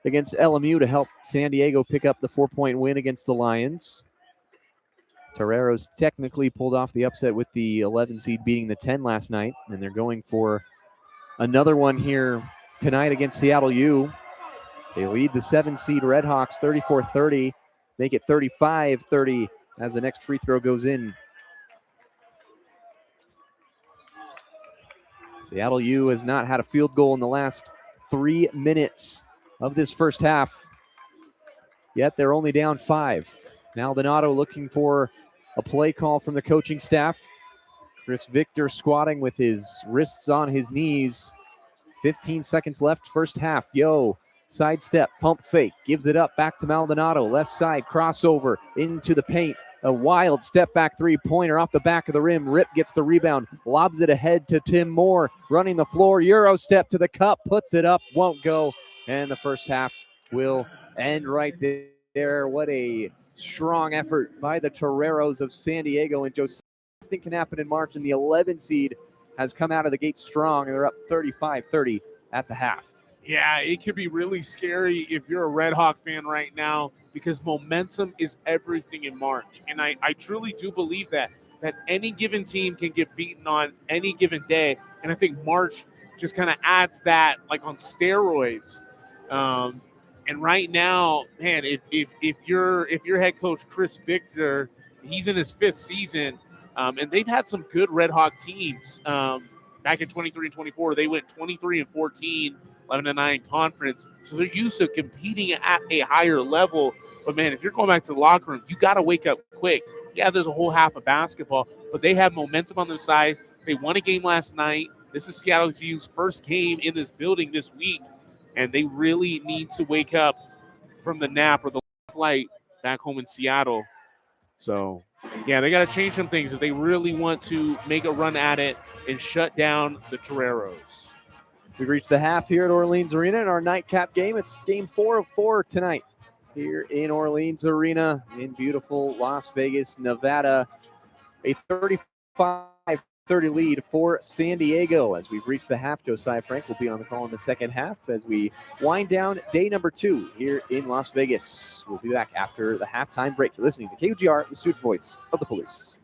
against LMU to help San Diego pick up the 4-point win against the Lions. Toreros technically pulled off the upset with the 11 seed beating the 10 last night, and they're going for another one here tonight against Seattle U. They lead the 7 seed Redhawks 34-30, make it 35-30 as the next free throw goes in. Seattle U has not had a field goal in the last 3 minutes of this first half, yet they're only down 5. Maldonado looking for a play call from the coaching staff. Chris Victor squatting with his wrists on his knees. 15 seconds left, first half. Sidestep, pump fake, gives it up back to Maldonado. Left side, crossover into the paint. A wild step back 3-pointer off the back of the rim. Rip gets the rebound, lobs it ahead to Tim Moore, running the floor. Euro step to the cup, puts it up, won't go. And the first half will end right there. What a strong effort by the Toreros of San Diego. And Josiah, nothing can happen in March, and the 11 seed has come out of the gate strong, and they're up 35-30 at the half. Yeah, it could be really scary if you're a Red Hawk fan right now, because momentum is everything in March. And I truly do believe that any given team can get beaten on any given day. And I think March just kind of adds that like on steroids. And right now, man, if your head coach Chris Victor, he's in his 5th season, and they've had some good Red Hawk teams. Back in 23 and 24, they went 23 and 14, 11-9 conference. So they're used to competing at a higher level. But man, if you're going back to the locker room, you got to wake up quick. Yeah, there's a whole half of basketball, but they have momentum on their side. They won a game last night. This is Seattle U's first game in this building this week, and they really need to wake up from the nap or the flight back home in Seattle. So, yeah, they got to change some things if they really want to make a run at it and shut down the Toreros. We've reached the half here at Orleans Arena in our nightcap game. It's game 4 of 4 tonight here in Orleans Arena in beautiful Las Vegas, Nevada. A 35 30 lead for San Diego. As we've reached the half, Josiah Frank will be on the call in the second half as we wind down day number 2 here in Las Vegas. We'll be back after the halftime break. You're listening to KUGR, the student voice of the Palouse.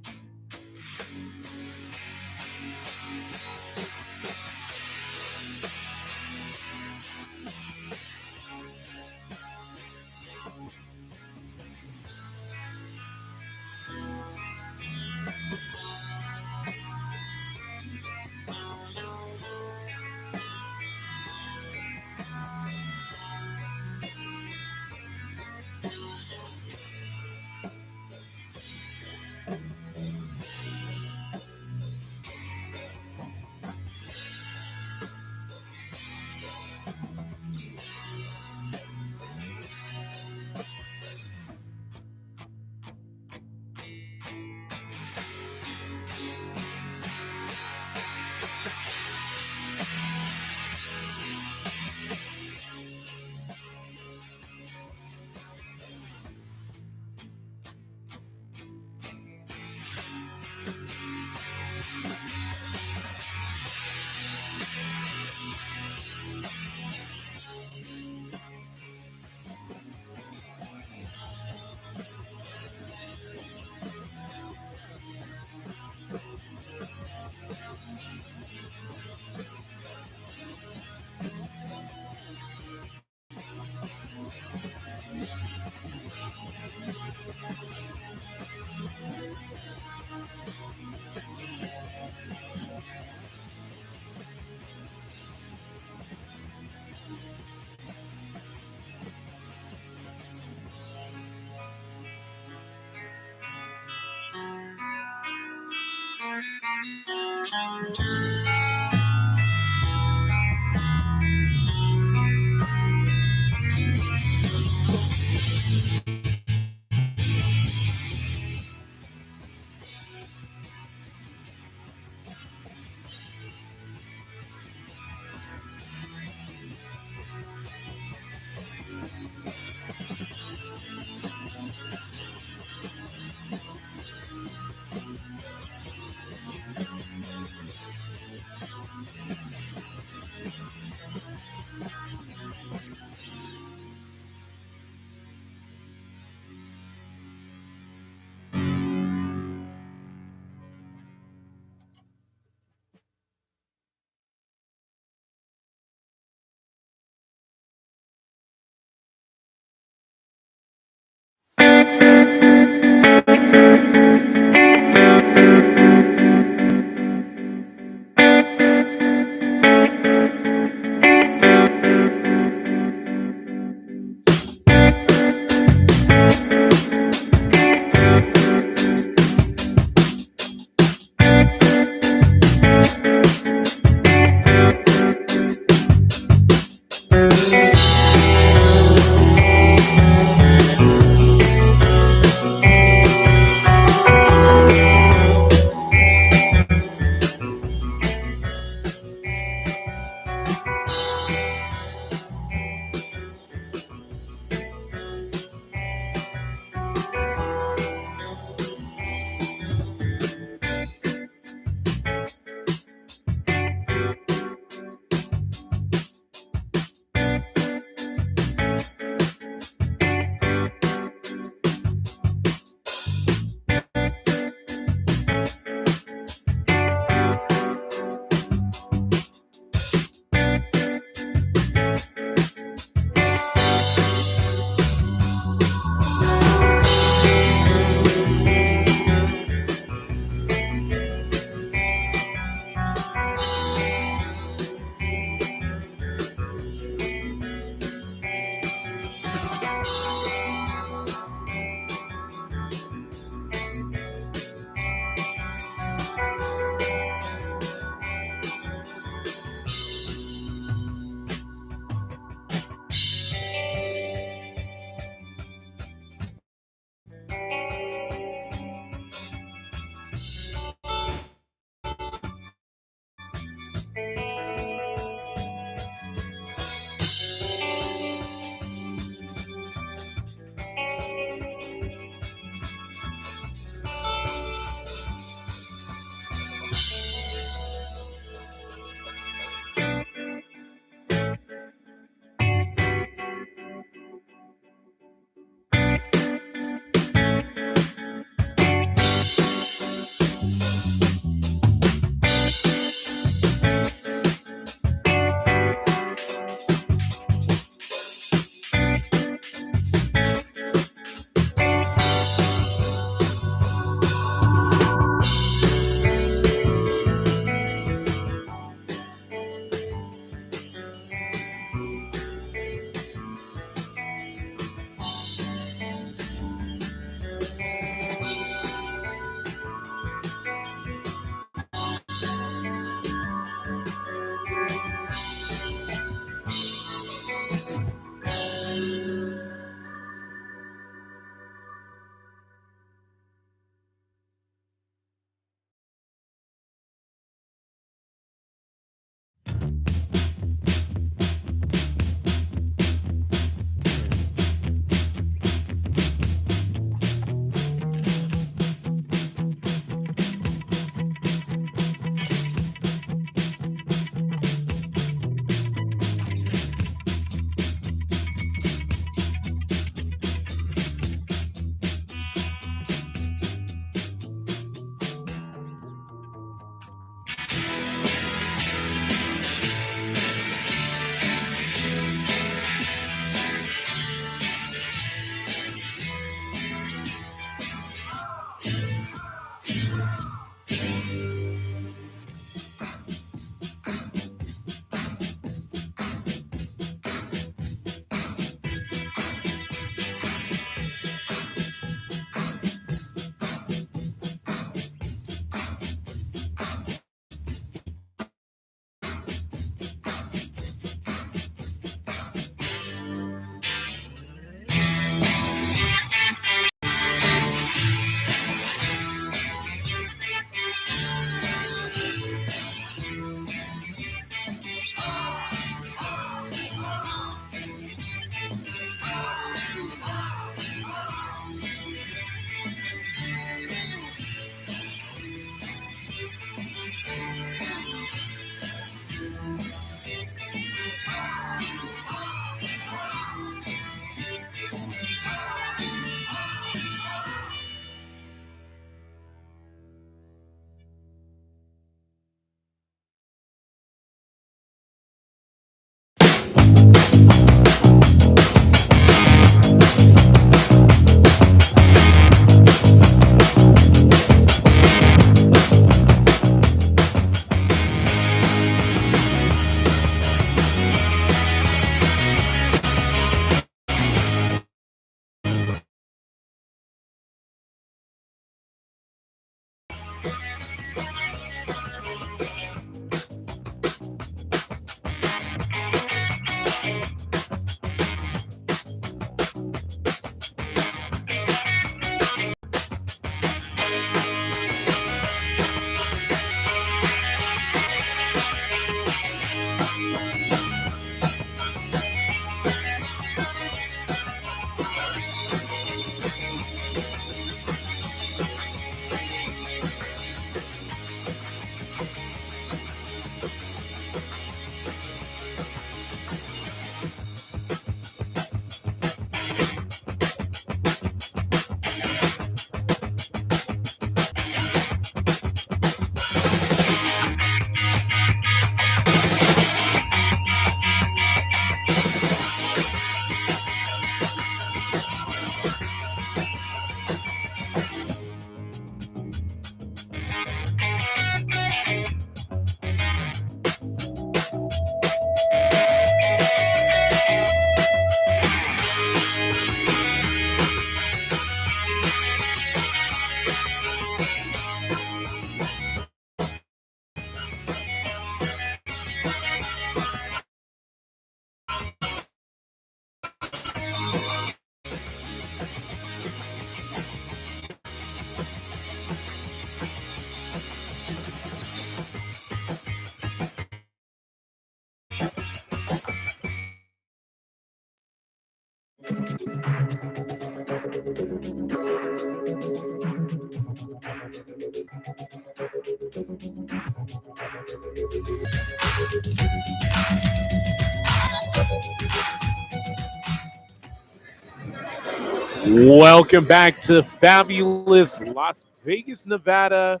Welcome back to fabulous Las Vegas, Nevada.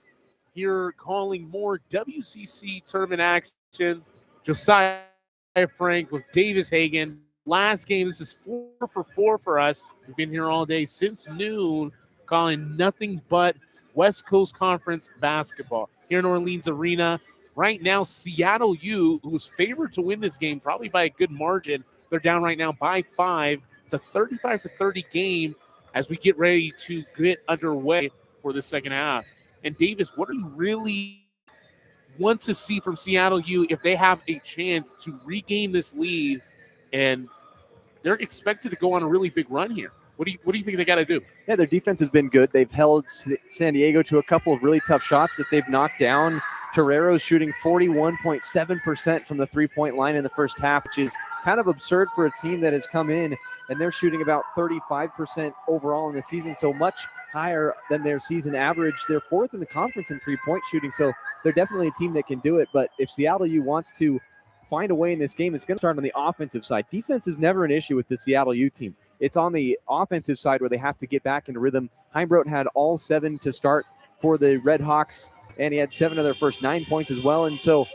Here calling more WCC tournament action. Josiah Frank with Davis Hagen. Last game, this is 4 for 4 for us. We've been here all day since noon calling nothing but West Coast Conference basketball here in Orleans Arena. Right now, Seattle U, who's favored to win this game probably by a good margin, they're down right now by 5. It's a 35-30 game as we get ready to get underway for the second half. And Davis, what do you really want to see from Seattle U if they have a chance to regain this lead? And they're expected to go on a really big run here. What do you think they got to do? Yeah, their defense has been good. They've held San Diego to a couple of really tough shots that they've knocked down. Torero's shooting 41.7% from the three-point line in the first half, which is kind of absurd for a team that has come in, and they're shooting about 35% overall in the season, so much higher than their season average. They're fourth in the conference in three-point shooting, so they're definitely a team that can do it. But if Seattle U wants to find a way in this game, it's going to start on the offensive side. Defense is never an issue with the Seattle U team. It's on the offensive side where they have to get back into rhythm. Heimbrodt had all 7 to start for the Red Hawks, and he had 7 of their first 9 points as well. And so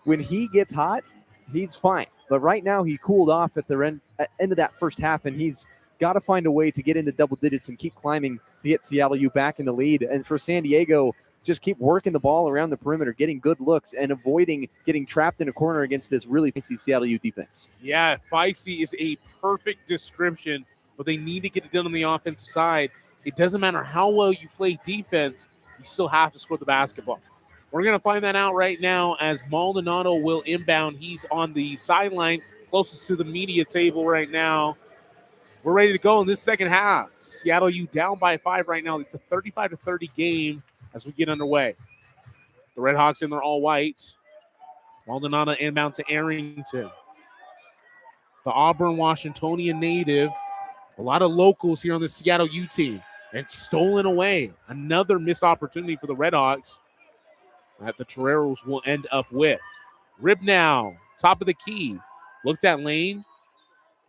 when he gets hot, he's fine. But right now he cooled off at the end of that first half, and he's got to find a way to get into double digits and keep climbing to get Seattle U back in the lead. And for San Diego, just keep working the ball around the perimeter, getting good looks, and avoiding getting trapped in a corner against this really feisty Seattle U defense. Yeah, feisty is a perfect description, but they need to get it done on the offensive side. It doesn't matter how well you play defense, you still have to score the basketball. We're going to find that out right now as Maldonado will inbound. He's on the sideline closest to the media table right now. We're ready to go in this second half. Seattle U down by 5 right now. It's a 35-30 game as we get underway. The Red Hawks in their all whites. Maldonado inbound to Arrington. The Auburn Washingtonian native. A lot of locals here on the Seattle U team. And stolen away. Another missed opportunity for the Red Hawks that the Toreros will end up with. Rib now, top of the key. Looked at lane.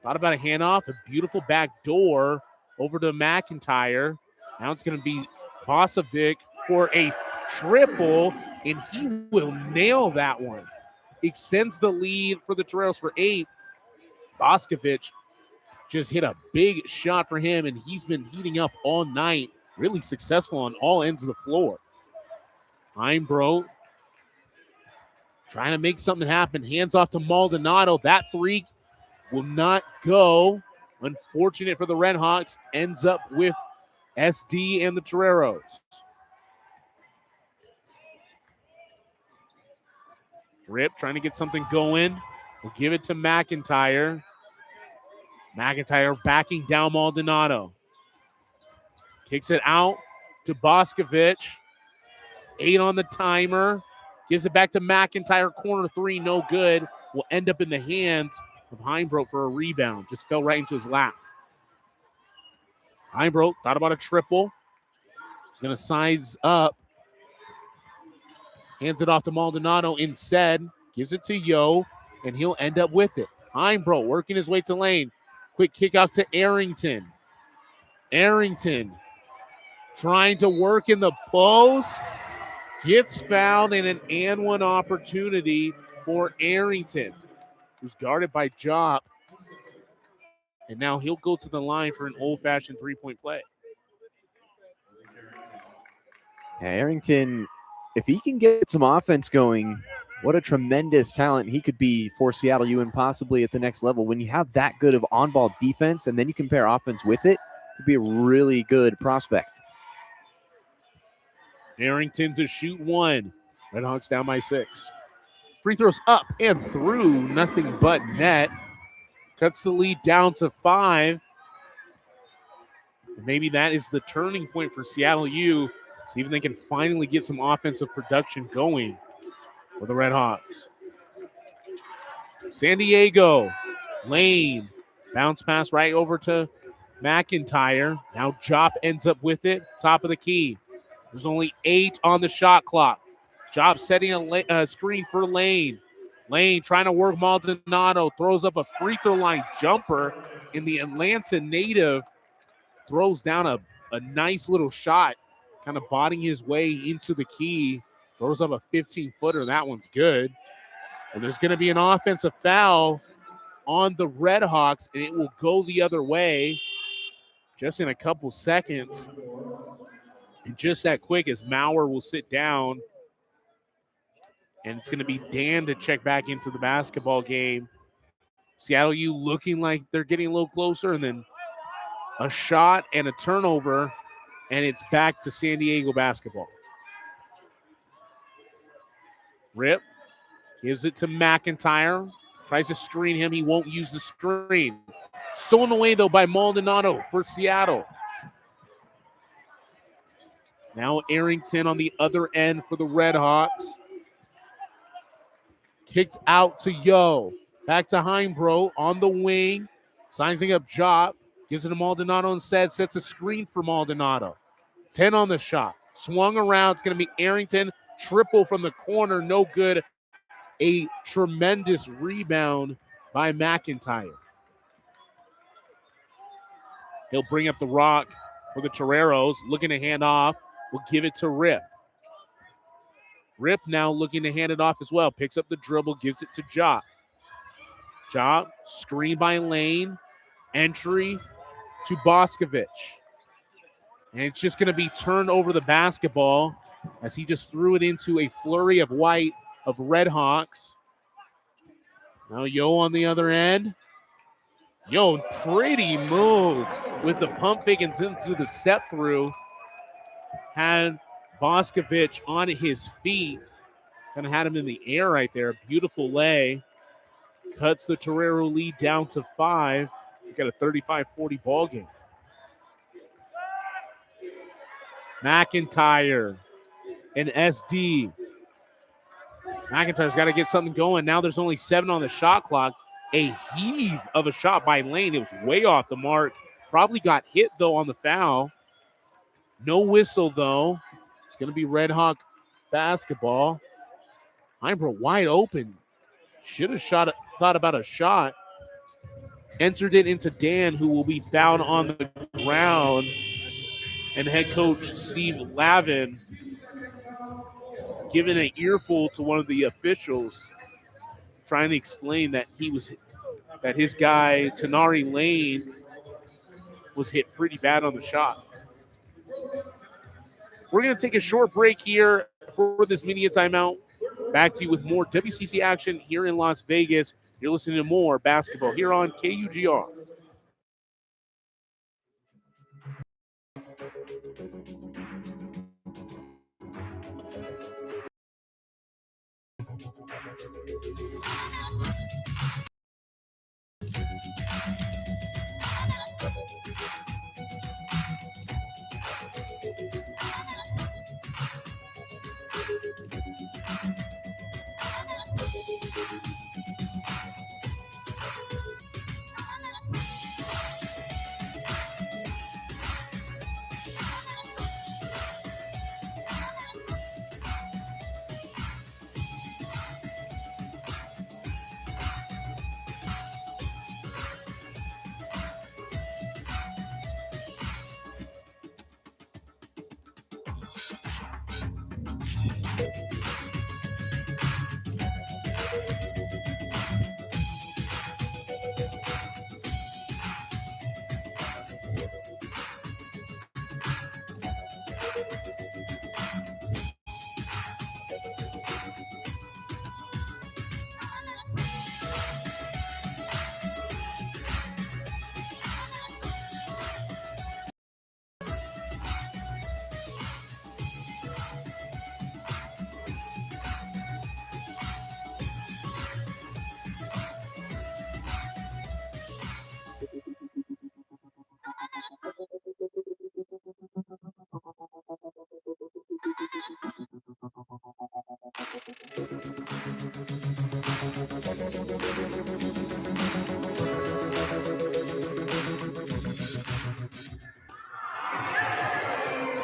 Thought about a handoff. A beautiful back door over to McIntyre. Now it's going to be Bosovic for a triple, and he will nail that one. Extends the lead for the Toreros for 8. Boskovic just hit a big shot for him, and he's been heating up all night. Really successful on all ends of the floor. Heimbrodt trying to make something happen. Hands off to Maldonado. That 3 will not go. Unfortunate for the Red Hawks. Ends up with SD and the Toreros. Rip trying to get something going. We'll give it to McIntyre. McIntyre backing down Maldonado. Kicks it out to Boskovic. 8 on the timer. Gives it back to McIntyre. Corner 3, no good. Will end up in the hands of Heimbrodt for a rebound. Just fell right into his lap. Heimbrodt thought about a triple. He's going to size up. Hands it off to Maldonado instead. Gives it to Yo, and he'll end up with it. Heimbrodt working his way to lane. Quick kick out to Arrington. Arrington trying to work in the post. Gets fouled in an and one opportunity for Arrington, who's guarded by Job. And now he'll go to the line for an old-fashioned three-point play. Yeah, Arrington, if he can get some offense going, what a tremendous talent he could be for Seattle U and possibly at the next level. When you have that good of on-ball defense and then you can pair offense with it, it could be a really good prospect. Arrington to shoot 1. Red Hawks down by 6. Free throws up and through, nothing but net. Cuts the lead down to 5. Maybe that is the turning point for Seattle U. See if they can finally get some offensive production going for the Red Hawks. San Diego, Lane, bounce pass right over to McIntyre. Now Jop ends up with it, top of the key. There's only 8 on the shot clock. Job setting a screen for Lane. Lane trying to work Maldonado, throws up a free throw line jumper, and the Atlanta native throws down a nice little shot, kind of botting his way into the key, throws up a 15-footer. That one's good. And there's going to be an offensive foul on the Red Hawks, and it will go the other way just in a couple seconds. And just that quick as Maurer will sit down. And it's going to be Dan to check back into the basketball game. Seattle U looking like they're getting a little closer, and then a shot and a turnover, and it's back to San Diego basketball. Rip gives it to McIntyre. Tries to screen him. He won't use the screen. Stolen away, though, by Maldonado for Seattle. Now Arrington on the other end for the Red Hawks. Kicked out to Yo. Back to Heimbro on the wing. Sizing up Job. Gives it to Maldonado instead. Sets a screen for Maldonado. 10 on the shot. Swung around. It's going to be Arrington. Triple from the corner. No good. A tremendous rebound by McIntyre. He'll bring up the rock for the Toreros. Looking to hand off. Will give it to Rip. Rip now looking to hand it off as well. Picks up the dribble, gives it to Job. Job, screen by Lane. Entry to Boscovich. And it's just going to be turned over the basketball as he just threw it into a flurry of white of Red Hawks. Now Yo on the other end. Yo, pretty move with the pump fake and through the step through. Had Boscovich on his feet. Kind of had him in the air right there. Beautiful lay. Cuts the Torero lead down to 5. We got a 35-40 ball game. McIntyre and SD. McIntyre's got to get something going. Now there's only 7 on the shot clock. A heave of a shot by Lane. It was way off the mark. Probably got hit, though, on the foul. No whistle, though. It's going to be Red Hawk basketball. Heimbro wide open. Should have thought about a shot. Entered it into Dan, who will be found on the ground. And head coach Steve Lavin giving an earful to one of the officials, trying to explain that his guy Tanari Lane was hit pretty bad on the shot. We're going to take a short break here for this media timeout. Back to you with more WCC action here in Las Vegas. You're listening to more basketball here on KUGR.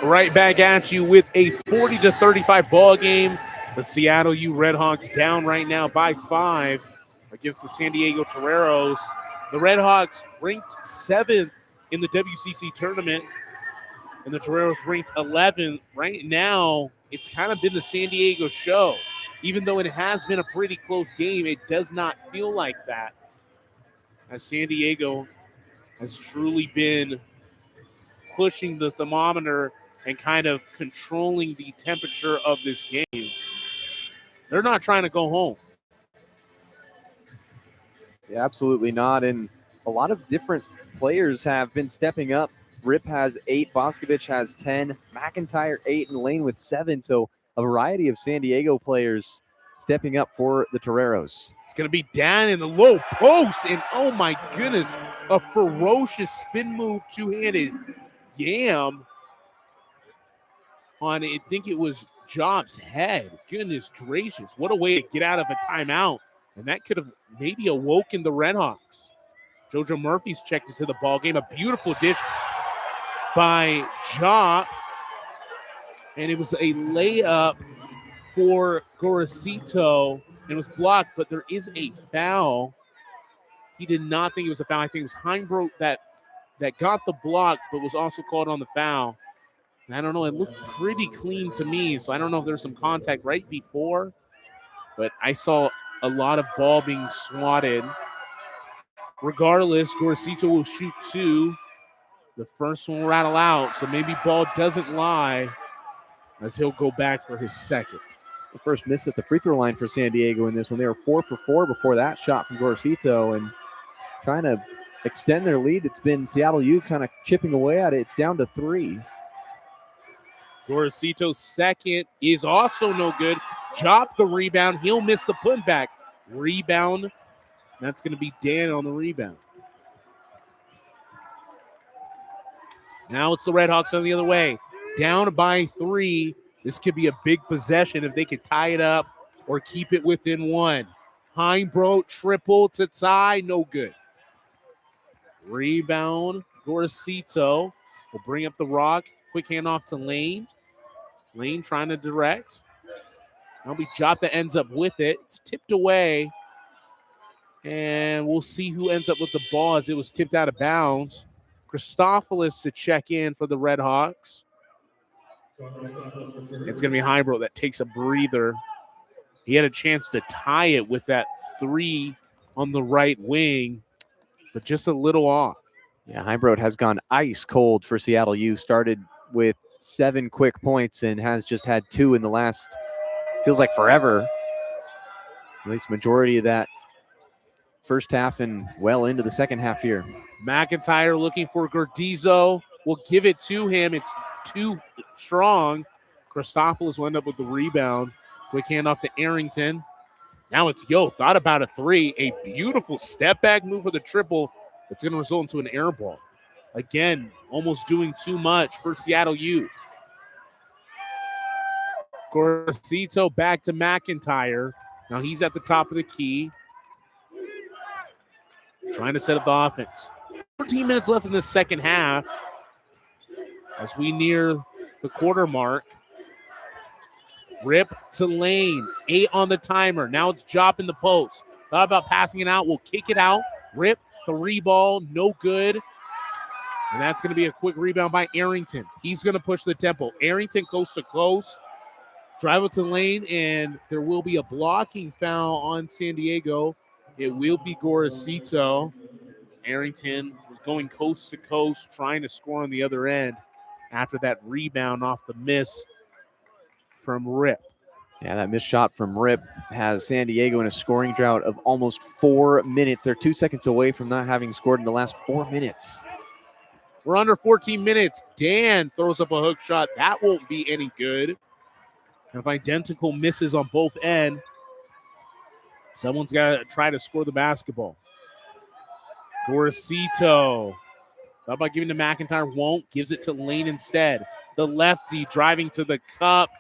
Right back at you with a 40-35 ball game. The Seattle U Redhawks down right now by 5 against the San Diego Toreros. The Redhawks ranked 7th in the WCC tournament, and the Toreros ranked 11th. Right now, it's kind of been the San Diego show. Even though it has been a pretty close game, it does not feel like that, as San Diego has truly been pushing the thermometer and kind of controlling the temperature of this game. They're not trying to go home. Yeah, absolutely not. And a lot of different players have been stepping up. Rip has 8, Boscovich has 10, McIntyre 8, and Lane with 7. So a variety of San Diego players stepping up for the Toreros. It's going to be down in the low post, and oh my goodness, a ferocious spin move, two-handed yam on, I think it was Job's head. Goodness gracious, what a way to get out of a timeout. And that could have maybe awoken the Redhawks. JoJo Murphy's checked into the ball game. A beautiful dish by Job. And it was a layup for Gorosito. It was blocked, but there is a foul. He did not think it was a foul. I think it was Heimbrodt that got the block, but was also called on the foul. And I don't know. It looked pretty clean to me, so I don't know if there's some contact right before, but I saw a lot of ball being swatted. Regardless, Gorosito will shoot 2. The first one will rattle out, so maybe ball doesn't lie as he'll go back for his second. The first miss at the free throw line for San Diego in this one. They were 4 for 4 before that shot from Gorosito, and trying to extend their lead. It's been Seattle U kind of chipping away at it. It's down to 3. Gorosito's second is also no good. Job the rebound. He'll miss the putback. Rebound. That's going to be Dan on the rebound. Now it's the Redhawks on the other way. Down by 3. This could be a big possession if they could tie it up or keep it within 1. Heimbrodt triple to tie. No good. Rebound. Gorosito will bring up the rock. Quick handoff to Lane. Lane trying to direct. That'll be Job that ends up with it. It's tipped away. And we'll see who ends up with the ball as it was tipped out of bounds. Christophilus to check in for the Redhawks. It's going to be Heimbrodt that takes a breather. He had a chance to tie it with that 3 on the right wing, but just a little off. Yeah, Heimbrodt has gone ice cold for Seattle U. Started with 7 quick points and has just had 2 in the last, feels like forever. At least majority of that first half and well into the second half here. McIntyre looking for Gordizzo. Will give it to him. It's too strong. Christophilus will end up with the rebound. Quick handoff to Arrington. Now it's Yo. Thought about a 3. A beautiful step back move for the triple. It's going to result into an air ball. Again, almost doing too much for Seattle U. Gorosito back to McIntyre. Now he's at the top of the key. Trying to set up the offense. 14 minutes left in the second half as we near the quarter mark. Rip to Lane. 8 on the timer. Now it's Job in the post. Thought about passing it out. We'll kick it out. Rip, 3 ball, no good. And that's going to be a quick rebound by Arrington. He's going to push the tempo. Arrington coast to coast. Drive it to Lane, and there will be a blocking foul on San Diego. It will be Gorosito. Arrington was going coast to coast, trying to score on the other end after that rebound off the miss from Rip. Yeah, that missed shot from Rip has San Diego in a scoring drought of almost 4 minutes. They're 2 seconds away from not having scored in the last 4 minutes. We're under 14 minutes. Dan throws up a hook shot. That won't be any good. Kind of identical misses on both ends. Someone's got to try to score the basketball. Gorosito. Thought about giving to McIntyre. Won't. Gives it to Lane instead. The lefty driving to the cup.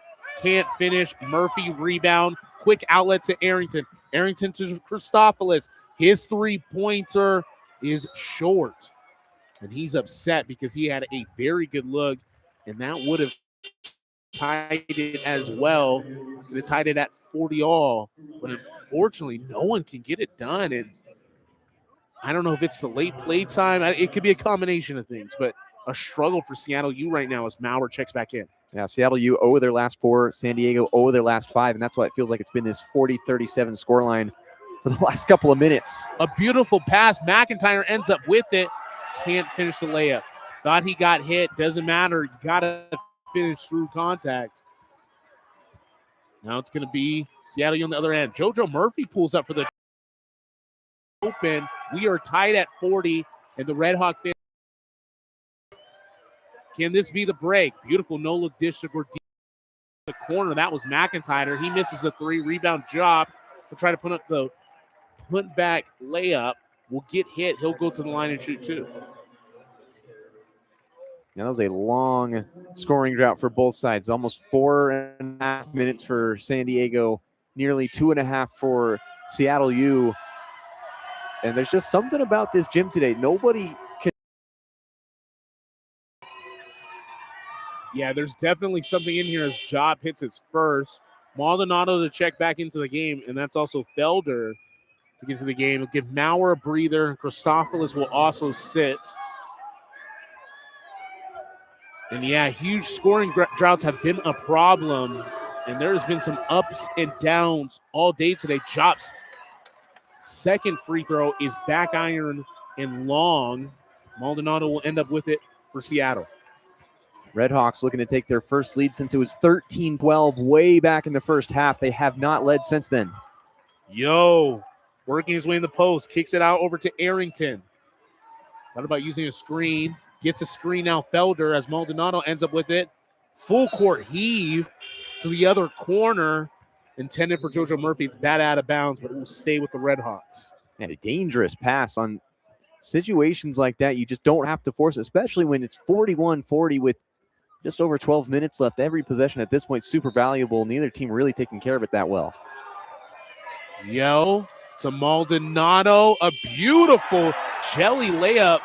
Can't finish. Murphy rebound. Quick outlet to Arrington. Arrington to Christophilus. His 3-pointer is short. And he's upset because he had a very good look. And that would have tied it as well. They tied it at 40 all, but unfortunately, no one can get it done. And I don't know if it's the late play time. It could be a combination of things, but a struggle for Seattle U right now as Maurer checks back in. Yeah, Seattle U 0 their last 4, San Diego 0 their last 5, and that's why it feels like it's been this 40-37 scoreline for the last couple of minutes. A beautiful pass. McIntyre ends up with it. Can't finish the layup. Thought he got hit. Doesn't matter. You got to finish through contact. Now it's going to be Seattle U on the other end. JoJo Murphy pulls up for the open. We are tied at 40, and the Red Hawk fans. Can this be the break? Beautiful no-look dish to Gordillo. The corner, that was McIntyre. He misses a 3, rebound job. He'll try to put up the punt-back layup. Will get hit. He'll go to the line and shoot 2. Now, that was a long scoring drought for both sides. Almost 4.5 minutes for San Diego, nearly 2.5 for Seattle U. And there's just something about this gym today. Nobody can. Yeah, there's definitely something in here as Job hits his first. Maldonado to check back into the game, and that's also Felder to get to the game. It'll give Maurer a breather. Christophilus will also sit. And yeah, huge scoring droughts have been a problem, and there's been some ups and downs all day today. Job's second free throw is back iron and long. Maldonado will end up with it for Seattle. Redhawks looking to take their first lead since it was 13-12 way back in the first half. They have not led since then. Yo, working his way in the post, kicks it out over to Arrington. Thought about using a screen. Gets a screen now, Felder, as Maldonado ends up with it. Full court heave to the other corner. Intended for JoJo Murphy. It's bad out of bounds, but it will stay with the Redhawks. Yeah, a dangerous pass on situations like that. You just don't have to force it, especially when it's 41-40 with just over 12 minutes left. Every possession at this point is super valuable. Neither team really taking care of it that well. Yo, to Maldonado. A beautiful jelly layup.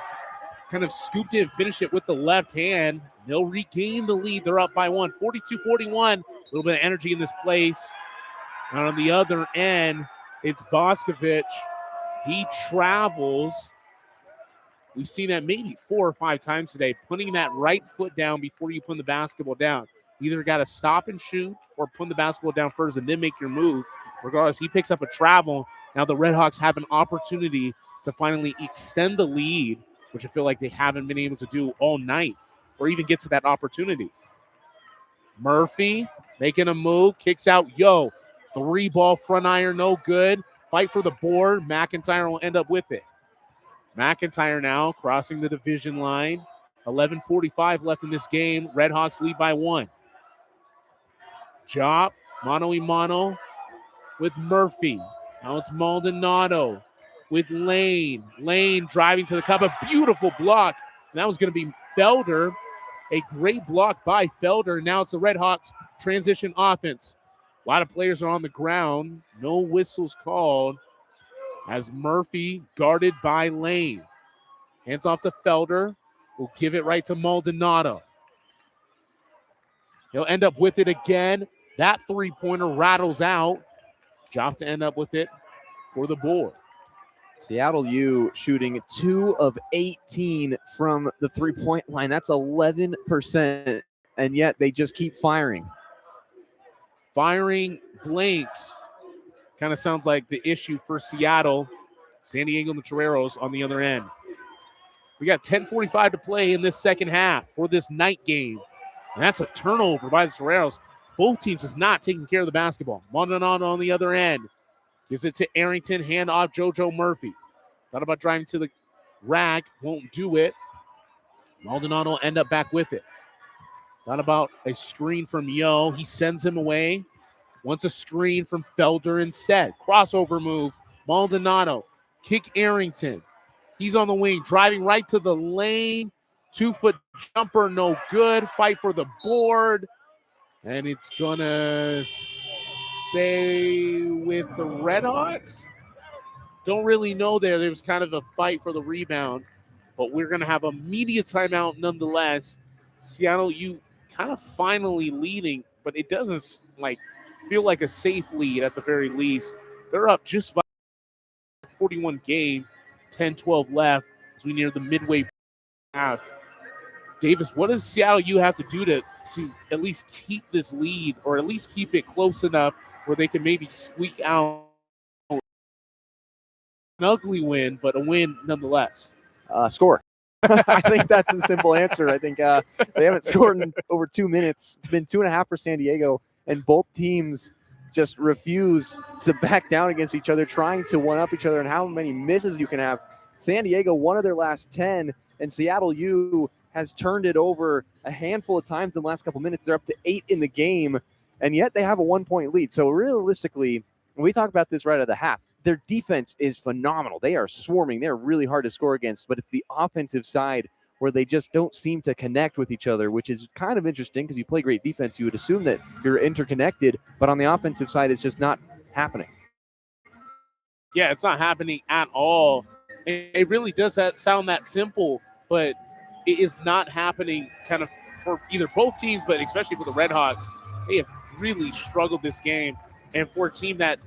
Kind of scooped it and finished it with the left hand. They'll regain the lead. They're up by 1, 42-41. A little bit of energy in this place. And on the other end, it's Boscovich. He travels. We've seen that maybe 4 or 5 times today, putting that right foot down before you put the basketball down. You either got to stop and shoot or put the basketball down first and then make your move. Regardless, he picks up a travel. Now the Redhawks have an opportunity to finally extend the lead, which I feel like they haven't been able to do all night or even get to that opportunity. Murphy making a move, kicks out. Yo, 3-ball front iron, no good. Fight for the board. McIntyre will end up with it. McIntyre now crossing the division line. 11:45 left in this game. Redhawks lead by 1. Job, mano-a-mano with Murphy. Now it's Maldonado with Lane. Lane driving to the cup. A beautiful block. And that was going to be Felder. A great block by Felder. Now it's the Redhawks transition offense. A lot of players are on the ground. No whistles called as Murphy guarded by Lane. Hands off to Felder. Will give it right to Maldonado. He'll end up with it again. That three-pointer rattles out. Job to end up with it for the board. Seattle U shooting 2 of 18 from the three-point line. That's 11%, and yet they just keep firing. Firing blanks. Kind of sounds like the issue for Seattle. San Diego and the Toreros on the other end. We got 10:45 to play in this second half for this night game. And that's a turnover by the Toreros. Both teams is not taking care of the basketball. Maldonado on the other end. Gives it to Arrington, hand off JoJo Murphy. Thought about driving to the rack, won't do it. Maldonado will end up back with it. Thought about a screen from Yo. He sends him away. Wants a screen from Felder instead. Crossover move. Maldonado. Kick Arrington. He's on the wing, driving right to the lane. 2-foot jumper, no good. Fight for the board. And it's going to stay with the Redhawks. Don't really know there. There was kind of a fight for the rebound. But we're going to have a media timeout nonetheless. Seattle U kind of finally leading, but it doesn't feel like a safe lead at the very least. They're up just by 41 game, 10-12 left as we near the midway half. Davis, what does Seattle U have to do to at least keep this lead, or at least keep it close enough where they can maybe squeak out an ugly win, but a win nonetheless? Score. I think that's the simple answer. I think they haven't scored in over 2 minutes. It's been 2.5 for San Diego, and both teams just refuse to back down against each other, trying to one-up each other and how many misses you can have. San Diego, one of their last 10, and Seattle U has turned it over a handful of times in the last couple minutes. They're up to 8 in the game, and yet they have a 1-point lead. So realistically, when we talk about this right at the half, their defense is phenomenal. They are swarming. They're really hard to score against, but it's the offensive side where they just don't seem to connect with each other, which is kind of interesting because you play great defense. You would assume that you're interconnected, but on the offensive side, it's just not happening. Yeah, it's not happening at all. It really does sound that simple, but it is not happening kind of for either both teams, but especially for the Red Hawks. They have really struggled this game. And for a team that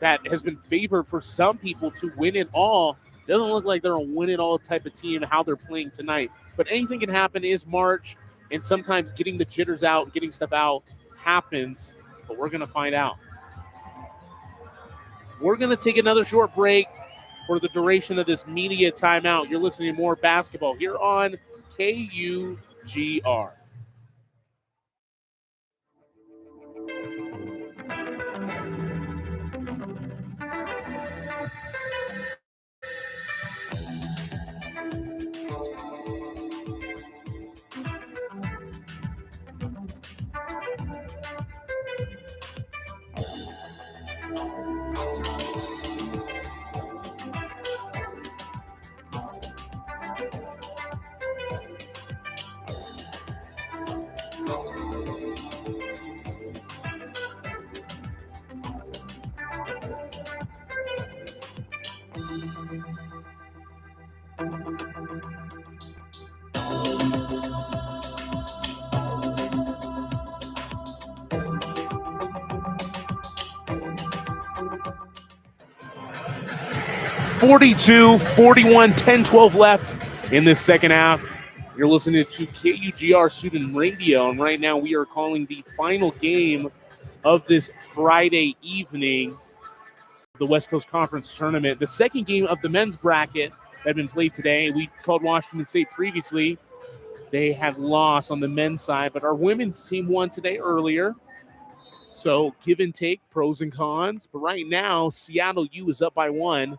has been favored for some people to win it all, doesn't look like they're a win-it-all type of team, how they're playing tonight. But anything can happen. It is March, and sometimes getting the jitters out, getting stuff out happens, but we're going to find out. We're going to take another short break for the duration of this media timeout. You're listening to more basketball here on KUGR. 42-41, 10-12 left in this second half. You're listening to KUGR Student Radio, and right now we are calling the final game of this Friday evening, the West Coast Conference Tournament. The second game of the men's bracket that had been played today. We called Washington State previously. They had lost on the men's side, but our women's team won today earlier. So give and take, pros and cons. But right now, Seattle U is up by 1,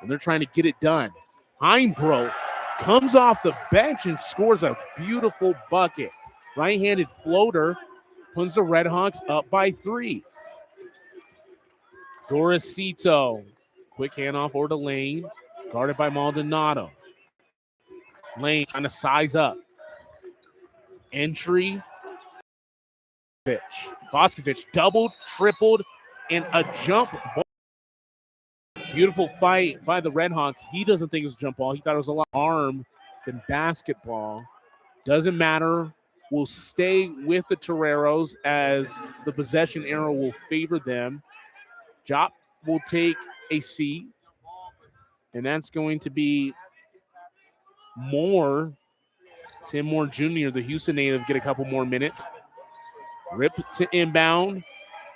and they're trying to get it done. Heimbrodt comes off the bench and scores a beautiful bucket. Right-handed floater puts the Red Hawks up by 3. Dorosito, quick handoff over to Lane, guarded by Maldonado. Lane trying to size up. Entry. Boscovich doubled, tripled, and a jump ball. Beautiful fight by the Red Hawks. He doesn't think it was a jump ball. He thought it was a lot more arm than basketball. Doesn't matter. We'll stay with the Toreros as the possession arrow will favor them. Jop will take a seat, and that's going to be Moore. Tim Moore Jr., the Houston native, get a couple more minutes. Rip to inbound.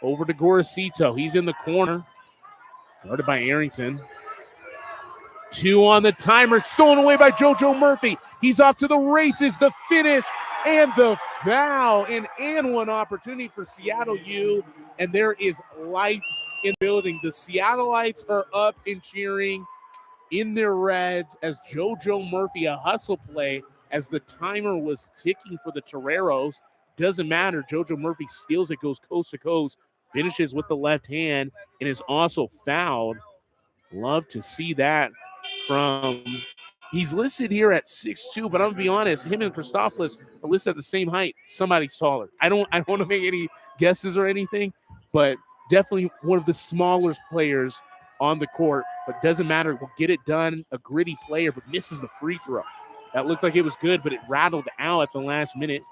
Over to Gorosito. He's in the corner. Guarded by Arrington. 2 on the timer. Stolen away by JoJo Murphy. He's off to the races. The finish and the foul. And one opportunity for Seattle U. And there is life in the building. The Seattleites are up and cheering in their reds as JoJo Murphy, a hustle play as the timer was ticking for the Toreros. Doesn't matter. JoJo Murphy steals it, goes coast to coast, finishes with the left hand, and is also fouled. Love to see that from – he's listed here at 6'2", but I'm going to be honest, him and Christopoulos are listed at the same height. Somebody's taller. I don't want to make any guesses or anything, but definitely one of the smaller players on the court. But doesn't matter. We'll get it done. A gritty player, but misses the free throw. That looked like it was good, but it rattled out at the last minute.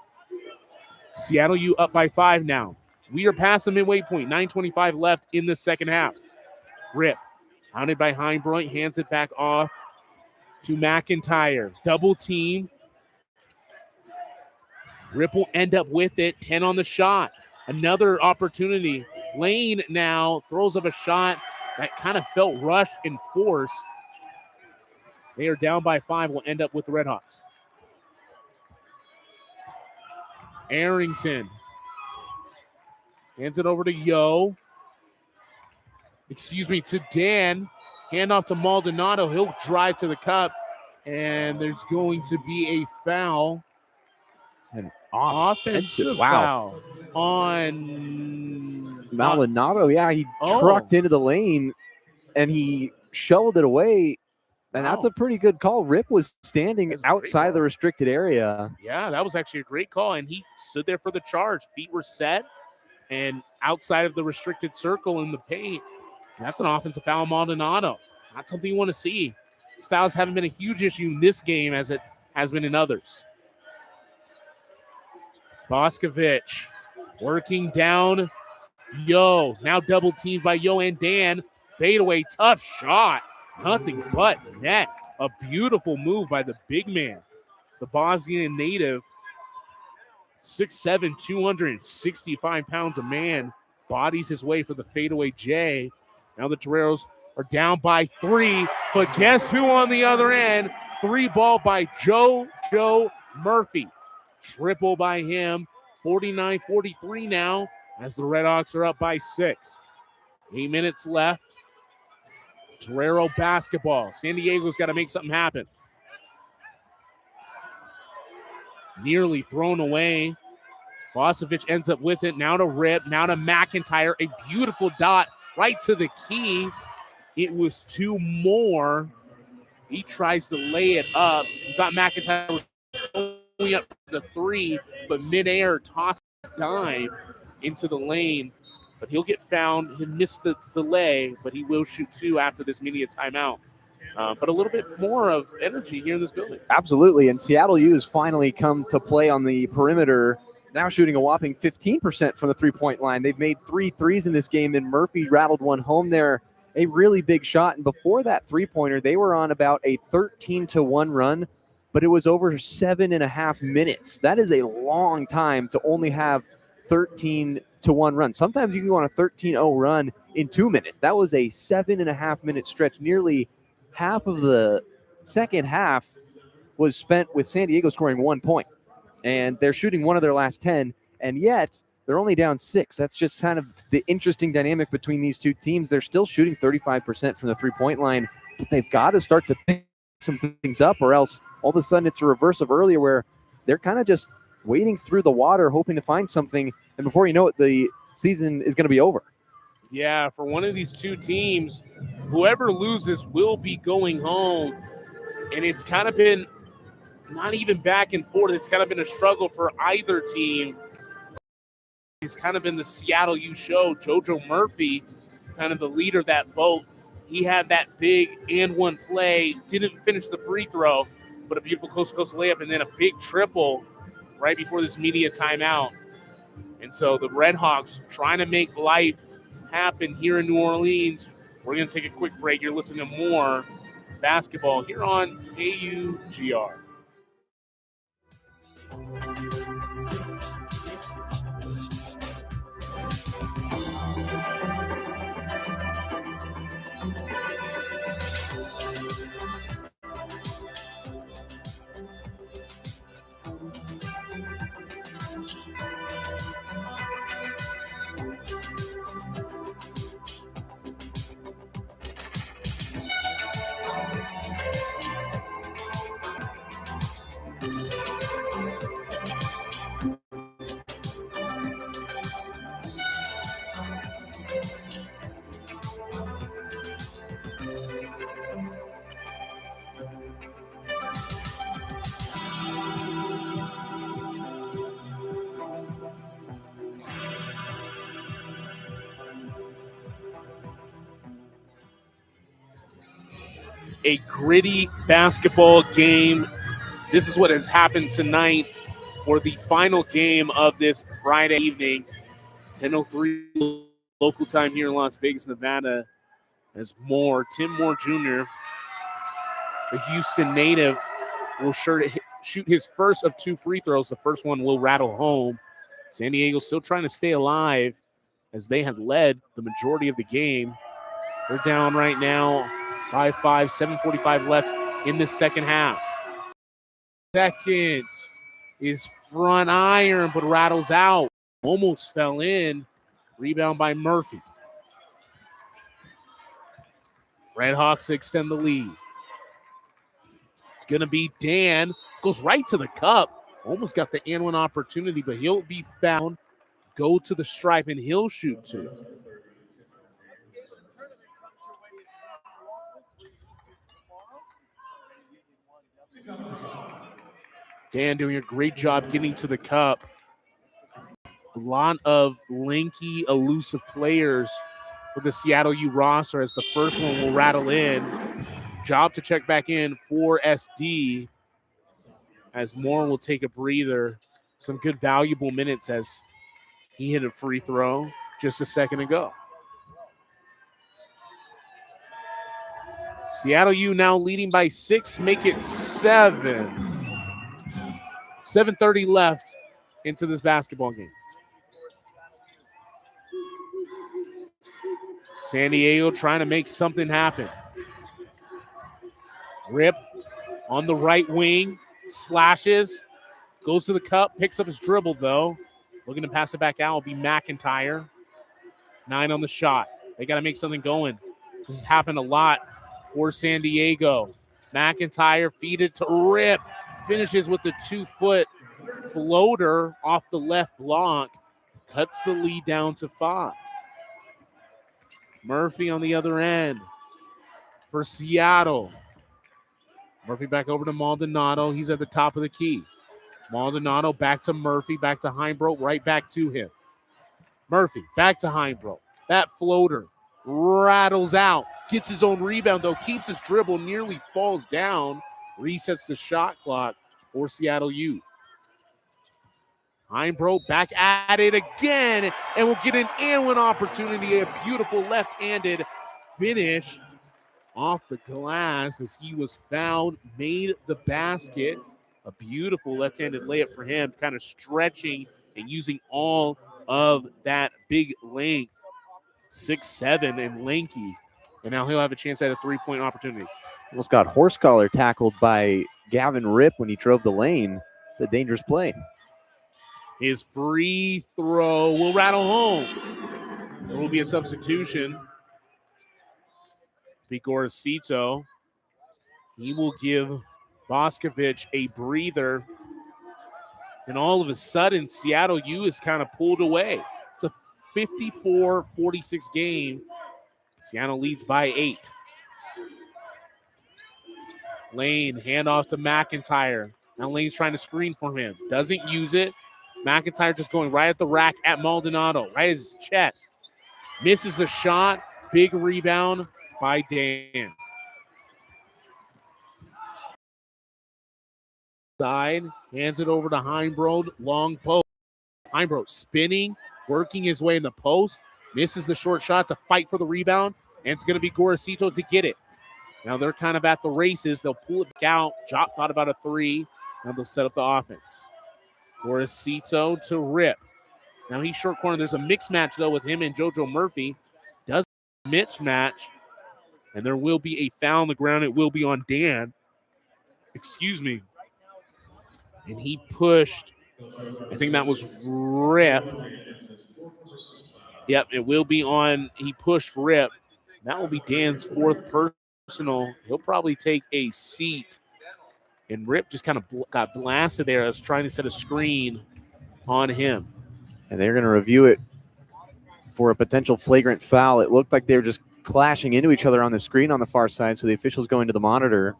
Seattle U up by 5 now. We are past the midway point. 9:25 left in the second half. Rip, hounded by Heinbroit, hands it back off to McIntyre. Double team. Rip will end up with it. 10 on the shot. Another opportunity. Lane now throws up a shot that kind of felt rushed and forced. They are down by 5. Will end up with the Redhawks. Arrington hands it over to to Dan. Handoff to Maldonado. He'll drive to the cup, and there's going to be a foul. An offensive foul on Maldonado. Yeah, he trucked into the lane, and he shoveled it away. And that's a pretty good call. Rip was standing outside of the restricted area. Yeah, that was actually a great call. And he stood there for the charge. Feet were set and outside of the restricted circle in the paint. And that's an offensive foul on Maldonado. Not something you want to see. These fouls haven't been a huge issue in this game as it has been in others. Boscovich working down Now double teamed by and Dan. Fadeaway, tough shot. Nothing but net. A beautiful move by the big man. The Bosnian native, 6'7", 265 pounds a man, bodies his way for the fadeaway J. Now the Toreros are down by 3, but guess who on the other end? 3 ball by Joe Murphy. Triple by him, 49-43 now, as the Redhawks are up by 6. 8 minutes left. Torero basketball. San Diego's got to make something happen. Nearly thrown away. Boscovich ends up with it. Now to Rip. Now to McIntyre. A beautiful dot right to the key. It was 2 more. He tries to lay it up. He got McIntyre going up the 3, but midair toss dime into the lane. But he'll get found. He missed the delay, but he will shoot 2 after this immediate timeout. But a little bit more of energy here in this building. Absolutely, and Seattle U has finally come to play on the perimeter, now shooting a whopping 15% from the three-point line. They've made 3 threes in this game, and Murphy rattled one home there. A really big shot, and before that three-pointer, they were on about a 13-1 run, but it was over 7.5 minutes. That is a long time to only have 13-1 run. Sometimes you can go on a 13-0 run in 2 minutes. That was a 7.5 minute stretch. Nearly half of the second half was spent with San Diego scoring 1 point. And they're shooting 1 of their last 10, and yet they're only down 6. That's just kind of the interesting dynamic between these two teams. They're still shooting 35% from the three-point line, but they've got to start to pick some things up, or else all of a sudden it's a reverse of earlier where they're kind of just wading through the water, hoping to find something, and before you know it, the season is going to be over. Yeah, for one of these two teams, whoever loses will be going home, and it's kind of been not even back and forth. It's kind of been a struggle for either team. It's kind of been the Seattle U show. JoJo Murphy, kind of the leader of that boat. He had that big and one play, didn't finish the free throw, but a beautiful coast-to-coast layup, and then a big triple right before this media timeout. And so the Redhawks trying to make life happen here in New Orleans. We're going to take a quick break. You're listening to more basketball here on KUGR. A gritty basketball game. This is what has happened tonight for the final game of this Friday evening. 10:03 local time here in Las Vegas, Nevada, as Tim Moore Jr., the Houston native, will shoot his first of 2 free throws. The first one will rattle home. San Diego still trying to stay alive as they have led the majority of the game. They're down right now by 5, 7:45 left in the second half. Second is front iron, but rattles out. Almost fell in. Rebound by Murphy. Redhawks extend the lead. It's going to be Dan. Goes right to the cup. Almost got the and one opportunity, but he'll be found. Go to the stripe, and he'll shoot 2. Dan doing a great job getting to the cup. A lot of lanky, elusive players for the Seattle U roster as the first one will rattle in. Job to check back in for SD as Moore will take a breather. Some good valuable minutes as he hit a free throw just a second ago. Seattle U now leading by 6, make it 7. 7:30 left into this basketball game. San Diego trying to make something happen. Rip on the right wing, slashes, goes to the cup, picks up his dribble though. Looking to pass it back out will be McIntyre. 9 on the shot. They got to make something going. This has happened a lot for San Diego. McIntyre feed it to Rip. Finishes with the 2-foot floater off the left block. Cuts the lead down to 5. Murphy on the other end for Seattle. Murphy back over to Maldonado. He's at the top of the key. Maldonado back to Murphy, back to Heimbrodt, right back to him. Murphy back to Heimbrodt. That floater rattles out. Gets his own rebound, though. Keeps his dribble, nearly falls down. Resets the shot clock for Seattle U. Heimbrodt back at it again, and will get an and one opportunity. A beautiful left-handed finish off the glass as he was fouled, made the basket. A beautiful left-handed layup for him, kind of stretching and using all of that big length. 6'7" and lanky. And now he'll have a chance at a three-point opportunity. Almost got horse collar tackled by Gavin Rip when he drove the lane. It's a dangerous play. His free throw will rattle home. There will be a substitution. Gorosito. He will give Boscovich a breather. And all of a sudden, Seattle U is kind of pulled away. It's a 54-46 game. Seattle leads by 8. Lane, handoff to McIntyre. Now Lane's trying to screen for him. Doesn't use it. McIntyre just going right at the rack at Maldonado, right at his chest. Misses the shot. Big rebound by Dan. Side, hands it over to Heimbrodt, long post. Heimbrodt spinning, working his way in the post. Misses the short shot. It's a fight for the rebound, and it's going to be Gorosito to get it. Now they're kind of at the races. They'll pull it back out. Jop thought about a 3. Now they'll set up the offense. Gorosito to Rip. Now he's short corner. There's a mixed match, though, with him and JoJo Murphy. Does a mismatch, and there will be a foul on the ground. It will be on Dan. Excuse me. And he pushed, I think that was Rip. Yep, it will be on, he pushed Rip. That will be Dan's 4th personal. He'll probably take a seat. And Rip just kind of got blasted there. I was trying to set a screen on him. And they're going to review it for a potential flagrant foul. It looked like they were just clashing into each other on the screen on the far side, so the officials go into the monitor.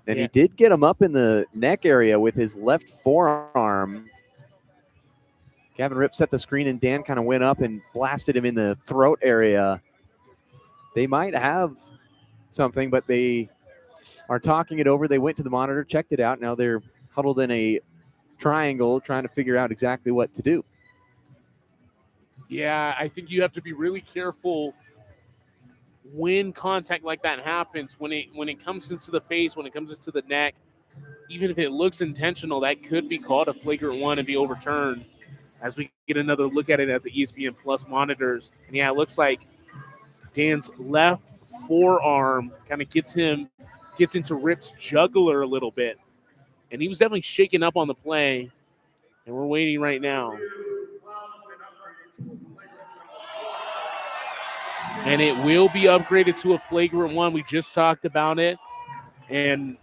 And he did get him up in the neck area with his left forearm. Gavin Rip set the screen, and Dan kind of went up and blasted him in the throat area. They might have something, but they are talking it over. They went to the monitor, checked it out. Now they're huddled in a triangle trying to figure out exactly what to do. Yeah, I think you have to be really careful when contact like that happens, when it comes into the face, when it comes into the neck. Even if it looks intentional, that could be called a flagrant one and be overturned. As we get another look at it at the ESPN Plus monitors. And yeah, it looks like Dan's left forearm kind of gets into Rip's jugular a little bit. And he was definitely shaken up on the play. And we're waiting right now. And it will be upgraded to a flagrant one. We just talked about it. And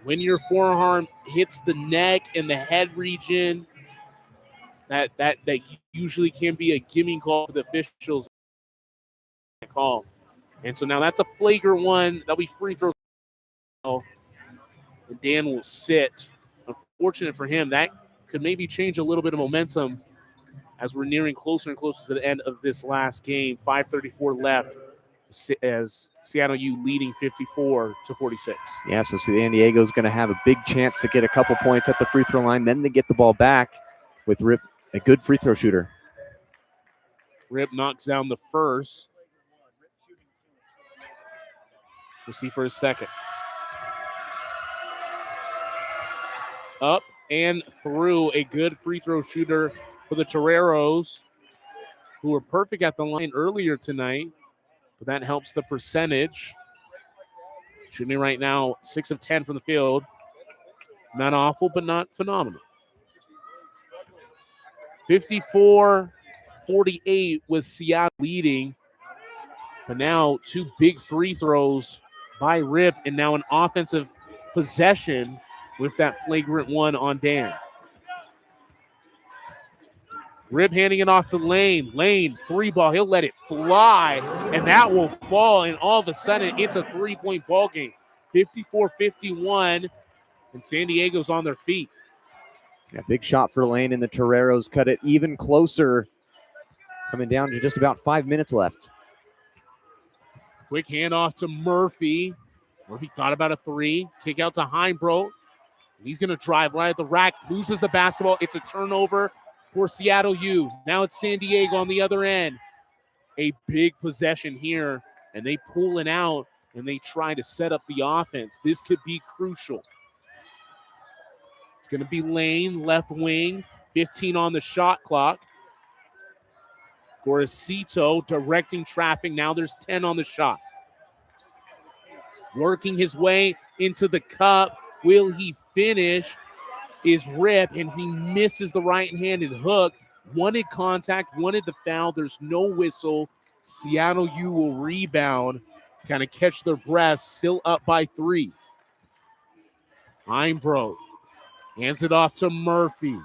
when your forearm hits the neck and the head region, that usually can be a gimme call for the officials. Call. And so now that's a flagrant one. That'll be free throw. And Dan will sit. Unfortunate for him, that could maybe change a little bit of momentum as we're nearing closer and closer to the end of this last game. 5:34 left as Seattle U leading 54-46. Yeah, so San Diego's going to have a big chance to get a couple points at the free throw line. Then they get the ball back with Rip, a good free throw shooter. Rip knocks down the first. We'll see for a second. Up and through, a good free throw shooter for the Toreros, who were perfect at the line earlier tonight, but that helps the percentage. Shooting right now 6 of 10 from the field. Not awful, but not phenomenal. 54-48 with Seattle leading. But now 2 big free throws by Rip, and now an offensive possession with that flagrant one on Dan. Rip handing it off to Lane. Lane, 3-ball. He'll let it fly, and that will fall, and all of a sudden it's a 3-point ball game. 54-51, and San Diego's on their feet. Yeah, big shot for Lane, and the Toreros cut it even closer, coming down to just about 5 minutes left. Quick handoff to Murphy. Murphy thought about a 3. Kick out to Heimbrodt. He's going to drive right at the rack, loses the basketball. It's a turnover for Seattle U. Now it's San Diego on the other end. A big possession here, and they pull it out, and they try to set up the offense. This could be crucial. It's going to be Lane, left wing, 15 on the shot clock. Gorosito directing traffic. Now there's 10 on the shot. Working his way into the cup. Will he finish? Is Rip, and he misses the right-handed hook. Wanted contact, wanted the foul. There's no whistle. Seattle U will rebound, kind of catch their breath, still up by 3. Heimbrodt hands it off to Murphy.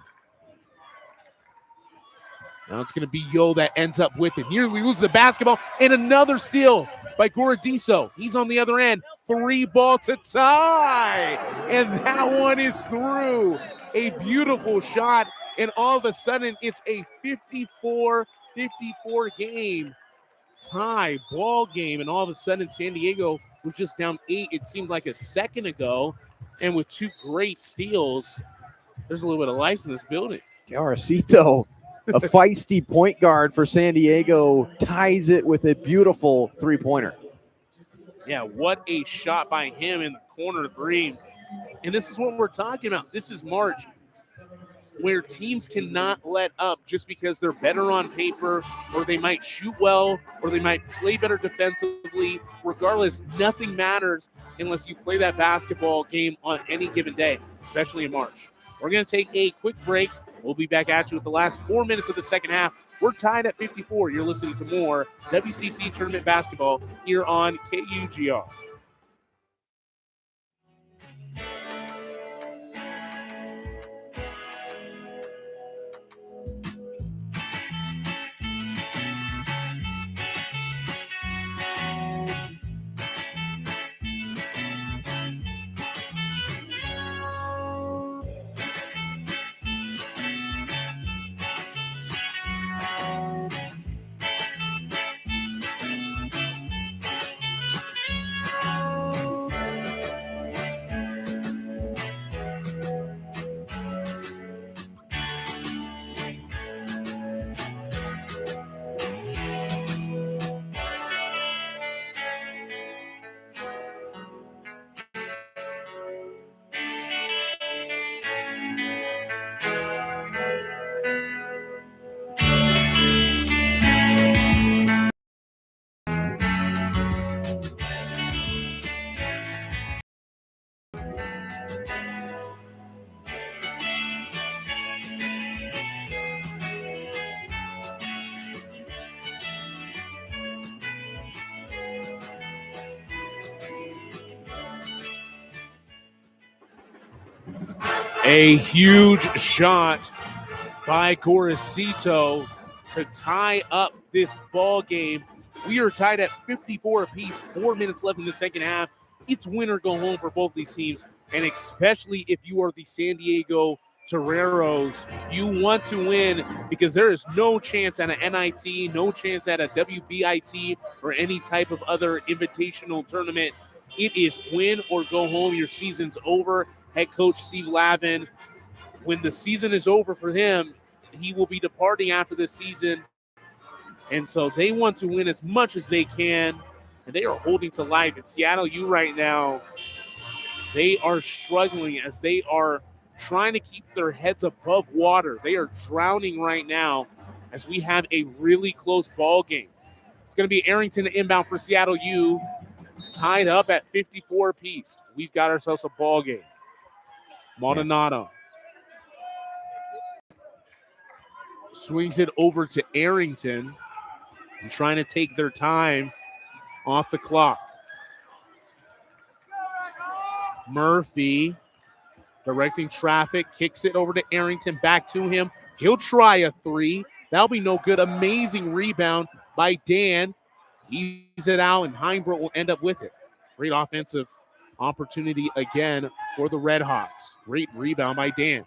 Now it's going to be Yo that ends up with it. Nearly loses the basketball, and another steal by Gorodiso. He's on the other end. 3-ball to tie, and that one is through. A beautiful shot, and all of a sudden it's a 54-54 game. Tie, ball game, and all of a sudden San Diego was just down 8, it seemed like a second ago, and with 2 great steals, there's a little bit of life in this building. Gorosito, a feisty point guard for San Diego, ties it with a beautiful 3-pointer. Yeah, what a shot by him in the corner 3. And this is what we're talking about. This is March, where teams cannot let up just because they're better on paper, or they might shoot well, or they might play better defensively. Regardless, nothing matters unless you play that basketball game on any given day, especially in March. We're going to take a quick break. We'll be back at you with the last 4 minutes of the second half. We're tied at 54. You're listening to more WCC tournament basketball here on KUGR. A huge shot by Gorosito to tie up this ball game. We are tied at 54 apiece, 4 minutes left in the second half. It's win or go home for both these teams, and especially if you are the San Diego Toreros, you want to win because there is no chance at an NIT, no chance at a WBIT or any type of other invitational tournament. It is win or go home. Your season's over. Head coach Steve Lavin, when the season is over for him, he will be departing after this season. And so they want to win as much as they can, and they are holding to life. At Seattle U right now, they are struggling as they are trying to keep their heads above water. They are drowning right now as we have a really close ball game. It's going to be Arrington inbound for Seattle U, tied up at 54 apiece. We've got ourselves a ball game. Maldonado swings it over to Arrington and trying to take their time off the clock. Murphy directing traffic, kicks it over to Arrington, back to him. He'll try a three. That'll be no good. Amazing rebound by Dan. Ease it out, and Heimbrook will end up with it. Great offensive opportunity again for the Red Hawks. Great rebound by Dan.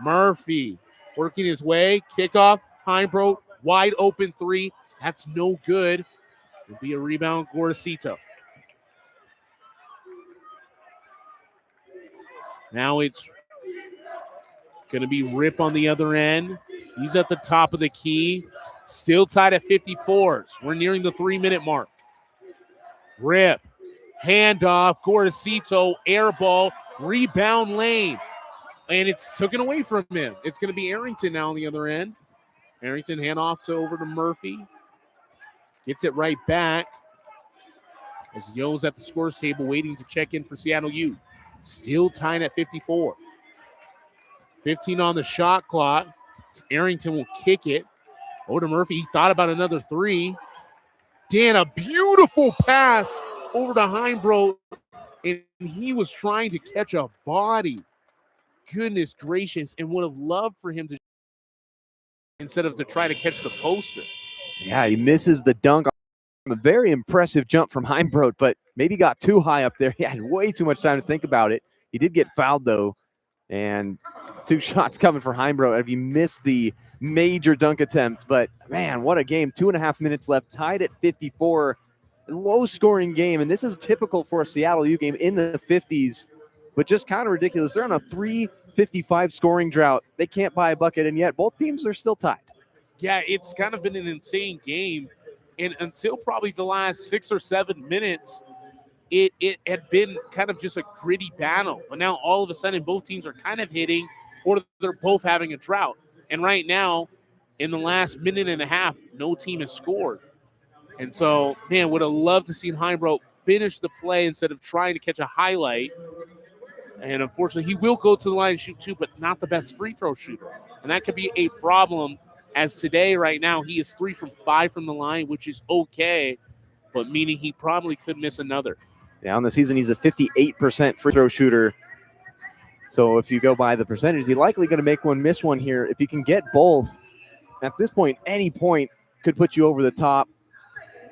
Murphy working his way. Kickoff. Heimbrook, wide open three. That's no good. It'll be a rebound, Gorosito. Now it's going to be Rip on the other end. He's at the top of the key. Still tied at 54s. We're nearing the 3-minute mark. Rip. Handoff. Gorosito. Air ball. Rebound lane. And it's taken away from him. It's going to be Arrington now on the other end. Arrington handoff over to Murphy. Gets it right back. As Yo's at the scores table waiting to check in for Seattle U. Still tied at 54. 15 on the shot clock. Arrington will kick it. Over to Murphy. He thought about another three. Dan, a beautiful pass over to Heimbrook. And he was trying to catch a body. Goodness gracious. And would have loved for him to, instead of to try to catch the poster. Yeah, he misses the dunk. A very impressive jump from Heimbrook, but maybe got too high up there. He had way too much time to think about it. He did get fouled, though, and 2 shots coming for Heimbrook. If he missed the major dunk attempt, but, man, what a game. 2.5 minutes left, tied at 54. Low-scoring game, and this is typical for a Seattle U game in the 50s, but just kind of ridiculous. They're on a 3:55 scoring drought. They can't buy a bucket, and yet both teams are still tied. Yeah, it's kind of been an insane game. And until probably the last 6 or 7 minutes, it had been kind of just a gritty battle. But now all of a sudden both teams are kind of hitting, or they're both having a drought. And right now, in the last minute and a half, no team has scored. And so, man, would have loved to see Heimbrook finish the play instead of trying to catch a highlight. And unfortunately, he will go to the line and shoot 2, but not the best free throw shooter. And that could be a problem. As today, right now, he is 3 from 5 from the line, which is okay, but meaning he probably could miss another. Yeah, on the season, he's a 58% free throw shooter. So if you go by the percentage, he's likely going to make one, miss one here. If he can get both, at this point, any point could put you over the top.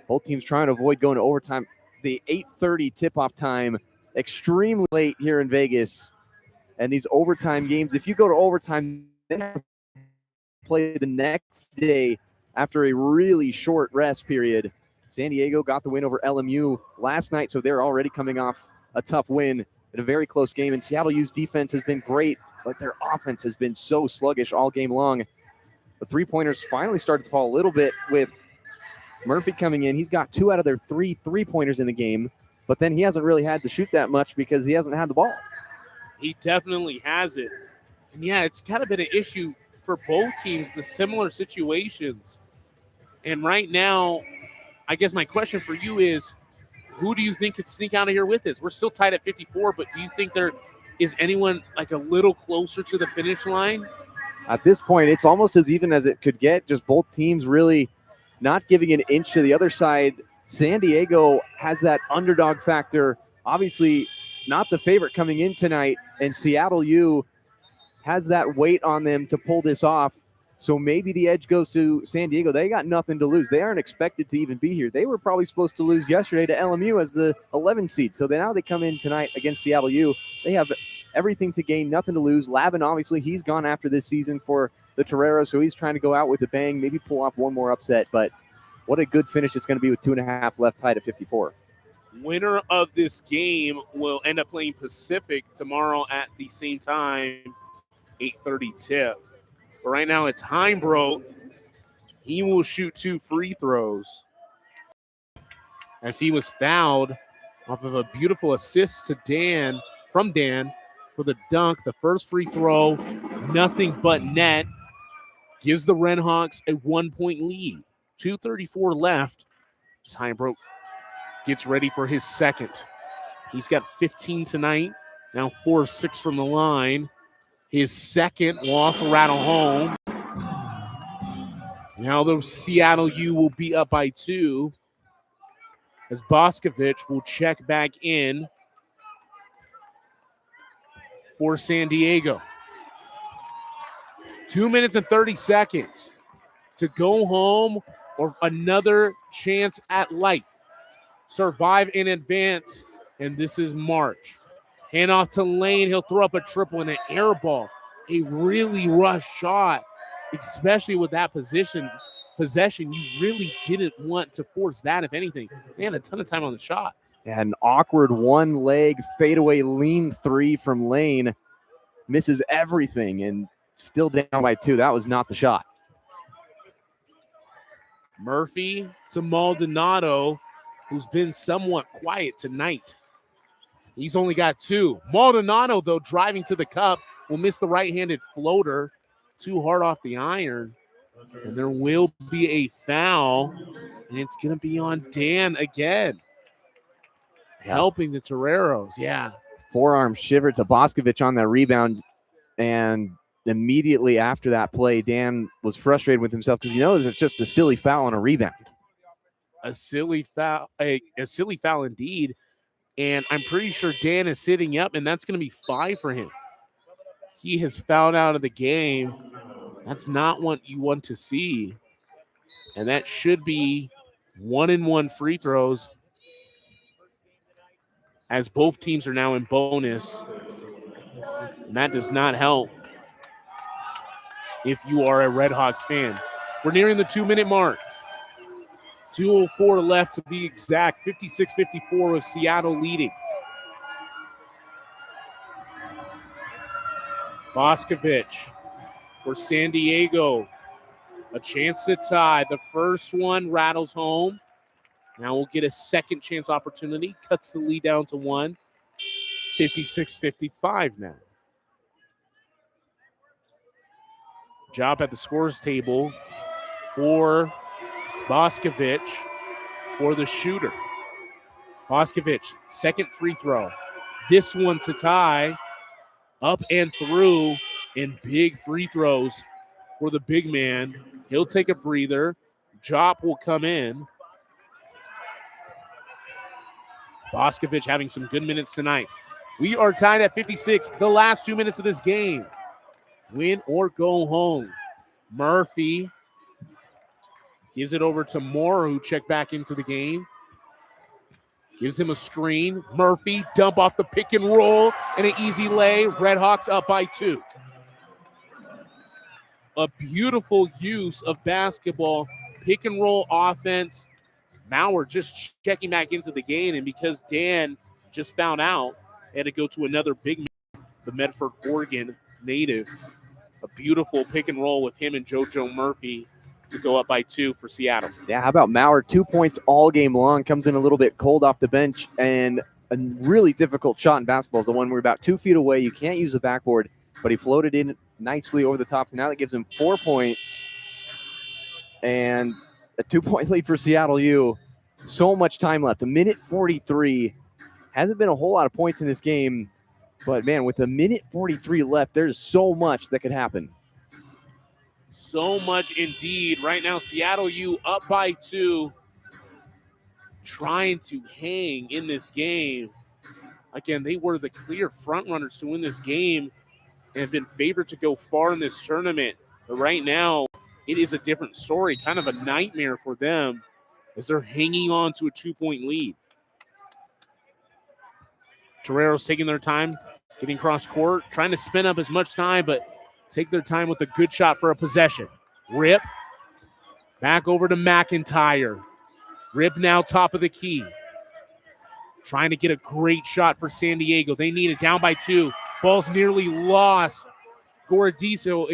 Both teams trying to avoid going to overtime. The 8:30 tip-off time, extremely late here in Vegas. And these overtime games, if you go to overtime, then play the next day after a really short rest period. San Diego got the win over LMU last night, so they're already coming off a tough win in a very close game. And Seattle U's defense has been great, but their offense has been so sluggish all game long. The three-pointers finally started to fall a little bit with Murphy coming in. He's got 2 out of their 3 three-pointers in the game, but then he hasn't really had to shoot that much because he hasn't had the ball. He definitely has it. And yeah, it's kind of been an issue for both teams, the similar situations. And right now, I guess my question for you is, who do you think could sneak out of here with this? We're still tied at 54, but do you think there is anyone like a little closer to the finish line? At this point, it's almost as even as it could get, just both teams really not giving an inch to the other side. San Diego has that underdog factor. Obviously, not the favorite coming in tonight, and Seattle U has that weight on them to pull this off. So maybe the edge goes to San Diego. They got nothing to lose. They aren't expected to even be here. They were probably supposed to lose yesterday to LMU as the 11 seed. So now they come in tonight against Seattle U. They have everything to gain, nothing to lose. Lavin, obviously, he's gone after this season for the Toreros, so he's trying to go out with a bang, maybe pull off one more upset. But what a good finish it's going to be with 2.5 left, tied at 54. Winner of this game will end up playing Pacific tomorrow at the same time, 8:30 tip. But right now it's Heimbrodt. He will shoot 2 free throws as he was fouled off of a beautiful assist to Dan, from Dan, for the dunk. The first free throw, nothing but net, gives the Redhawks a 1-point lead. 2:34 left as Heimbrodt gets ready for his second. He's got 15 tonight, now 4 of 6 from the line. His second will also rattle home. Now the Seattle U will be up by 2 as Boscovich will check back in for San Diego. 2 minutes and 30 seconds to go home or another chance at life. Survive in advance, and this is March. Hand off to Lane. He'll throw up a triple and an air ball. A really rush shot, especially with that possession. You really didn't want to force that, if anything. They had a ton of time on the shot. An awkward one-leg fadeaway lean 3 from Lane. Misses everything and still down by 2. That was not the shot. Murphy to Maldonado, who's been somewhat quiet tonight. He's only got 2. Maldonado, though, driving to the cup, will miss the right-handed floater. Too hard off the iron. And there will be a foul, and it's going to be on Dan again. Helping the Toreros, yeah. Forearm shiver to Boscovich on that rebound, and immediately after that play, Dan was frustrated with himself because he knows it's just a silly foul on a rebound. A silly foul indeed. And I'm pretty sure Dan is sitting up, and that's going to be 5 for him. He has fouled out of the game. That's not what you want to see. And that should be 1-and-1 free throws, as both teams are now in bonus. And that does not help if you are a Redhawks fan. We're nearing the 2-minute mark. 2:04 left to be exact. 56-54 with Seattle leading. Boscovich for San Diego. A chance to tie. The first one rattles home. Now we'll get a second chance opportunity. Cuts the lead down to 1. 56-55 now. Job at the scores table for Boscovich for the shooter. Boscovich, second free throw. This one to tie. Up and through, in big free throws for the big man. He'll take a breather. Jop will come in. Boscovich having some good minutes tonight. We are tied at 56, the last 2 minutes of this game. Win or go home. Murphy gives it over to Moore, who checked back into the game. Gives him a screen. Murphy, dump off the pick and roll, and an easy lay. Redhawks up by 2. A beautiful use of basketball. Pick and roll offense. Maurer just checking back into the game, and because Dan just found out, they had to go to another big man, the Medford, Oregon native. A beautiful pick and roll with him and JoJo Murphy to go up by 2 for Seattle. Yeah, how about Maurer? 2 points all game long. Comes in a little bit cold off the bench, and a really difficult shot in basketball is the one we're about 2 feet away. You can't use the backboard, but he floated in nicely over the top. So now that gives him 4 points and a 2-point lead for Seattle U. So much time left. 1:43. Hasn't been a whole lot of points in this game, but man, with 1:43 left, there's so much that could happen. So much indeed. Right now, Seattle U up by 2, trying to hang in this game. Again, they were the clear front runners to win this game and have been favored to go far in this tournament. But right now, it is a different story, kind of a nightmare for them as they're hanging on to a 2-point lead. Torero's taking their time, getting cross court, trying to spin up as much time, but take their time with a good shot for a possession. Rip, back over to McIntyre. Rip now top of the key. Trying to get a great shot for San Diego. They need it, down by 2. Ball's nearly lost. Gorosito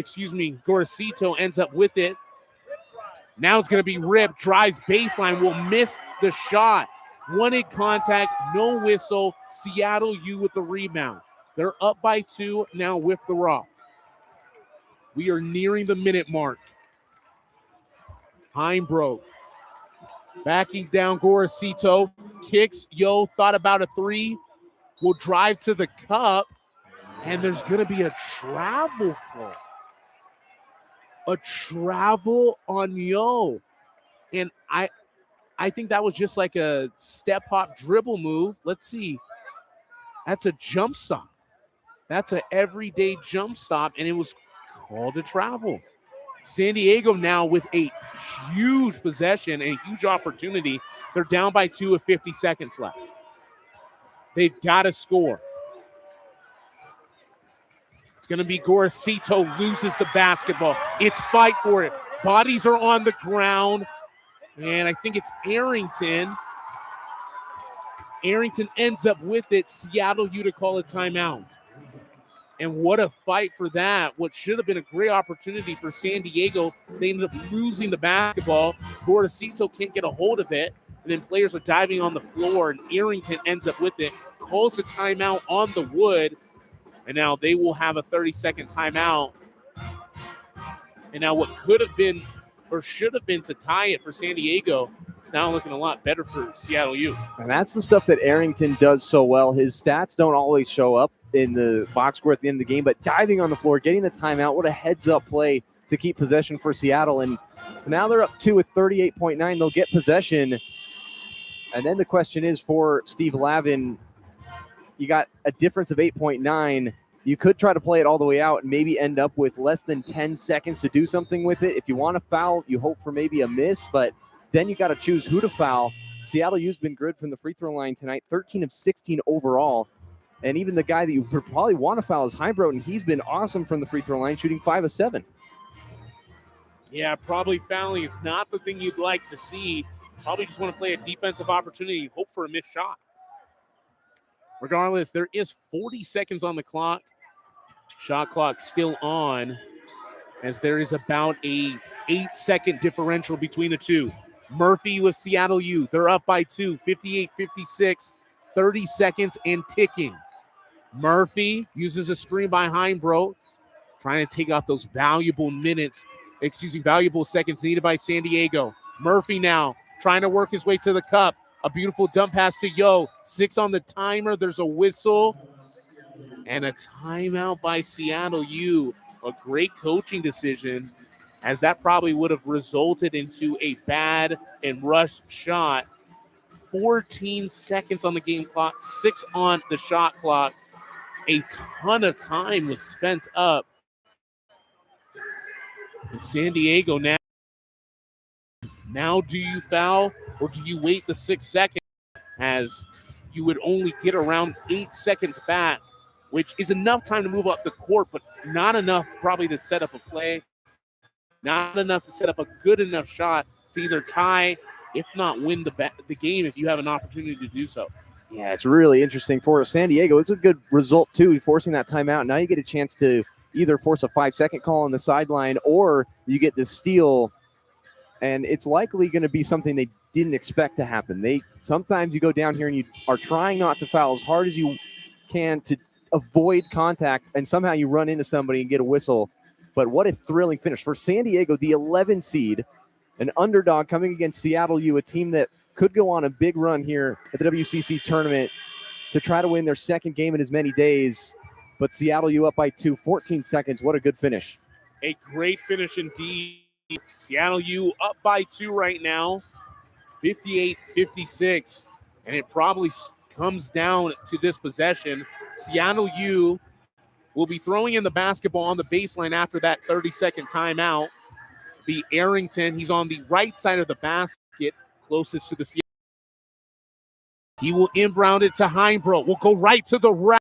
ends up with it. Now it's going to be Rip, drives baseline, will miss the shot. Wanted contact, no whistle. Seattle U with the rebound. They're up by 2, now with the rock. We are nearing the minute mark. Heimbrook backing down Gorosito. Kicks, thought about a 3. Will drive to the cup. And there's going to be a travel call. A travel on Yo. And I think that was just like a step hop dribble move. Let's see. That's a jump stop. That's an everyday jump stop, and it was called a travel. San Diego now with a huge possession and a huge opportunity. They're down by 2 with 50 seconds left. They've got to score. It's going to be Gorosito loses the basketball. It's fight for it. Bodies are on the ground, and I think it's Arrington. Arrington ends up with it. Seattle U to call a timeout. And what a fight for that. What should have been a great opportunity for San Diego. They ended up losing the basketball. Gorosito can't get a hold of it. And then players are diving on the floor, and Arrington ends up with it. Calls a timeout on the wood. And now they will have a 30-second timeout. And now what could have been or should have been to tie it for San Diego, it's now looking a lot better for Seattle U. And that's the stuff that Arrington does so well. His stats don't always show up in the box score at the end of the game, but diving on the floor, getting the timeout, what a heads-up play to keep possession for Seattle. And so now they're up 2 with 38.9. They'll get possession. And then the question is for Steve Lavin, you got a difference of 8.9. You could try to play it all the way out and maybe end up with less than 10 seconds to do something with it. If you want to foul, you hope for maybe a miss, but then you got to choose who to foul. Seattle U's been good from the free throw line tonight, 13 of 16 overall. And even the guy that you probably want to foul is Heimbrook, and he's been awesome from the free throw line, shooting 5 of 7. Yeah, probably fouling is not the thing you'd like to see. Probably just want to play a defensive opportunity, hope for a missed shot. Regardless, there is 40 seconds on the clock. Shot clock still on, as there is about a 8-second differential between the two. Murphy with Seattle U. They're up by 2, 58-56, 30 seconds and ticking. Murphy uses a screen by Heimbrook, trying to take off those valuable seconds needed by San Diego. Murphy now trying to work his way to the cup. A beautiful dump pass to Yo. 6 on the timer. There's a whistle and a timeout by Seattle U. A great coaching decision, as that probably would have resulted into a bad and rushed shot. 14 seconds on the game clock, 6 on the shot clock. A ton of time was spent up. And San Diego now do you foul or do you wait the 6 seconds, as you would only get around 8 seconds back, which is enough time to move up the court, but not enough probably to set up a play, not enough to set up a good enough shot to either tie, if not win the game if you have an opportunity to do so. Yeah, it's really interesting for San Diego. It's a good result, too, forcing that timeout. Now you get a chance to either force a 5-second call on the sideline or you get the steal, and it's likely going to be something they didn't expect to happen. Sometimes you go down here and you are trying not to foul as hard as you can to avoid contact, and somehow you run into somebody and get a whistle. But what a thrilling finish. For San Diego, the 11 seed, an underdog coming against Seattle U, a team that could go on a big run here at the WCC tournament to try to win their second game in as many days. But Seattle U up by 2, 14 seconds. What a good finish. A great finish indeed. Seattle U up by 2 right now, 58-56. And it probably comes down to this possession. Seattle U will be throwing in the basketball on the baseline after that 30-second timeout. Be Arrington. He's on the right side of the basket, closest to the Seattle. He will inbound it to Heimbro. Will go right to the rack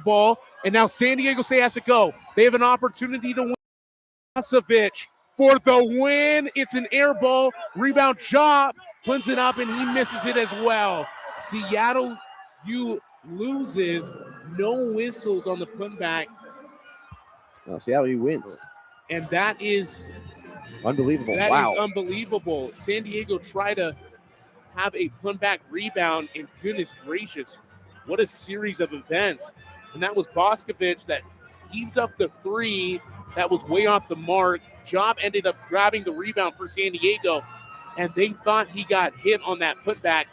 ball, and now San Diego State has to go. They have an opportunity to win. Vasovic for the win. It's an air ball. Rebound. Job puts it up, and he misses it as well. Seattle U loses. No whistles on the putback. Well, Seattle U wins. And that is unbelievable. That wow. is unbelievable. San Diego tried to have a putback rebound, and goodness gracious, what a series of events. And that was Boskovic that heaved up the three that was way off the mark. Job ended up grabbing the rebound for San Diego, and they thought he got hit on that putback,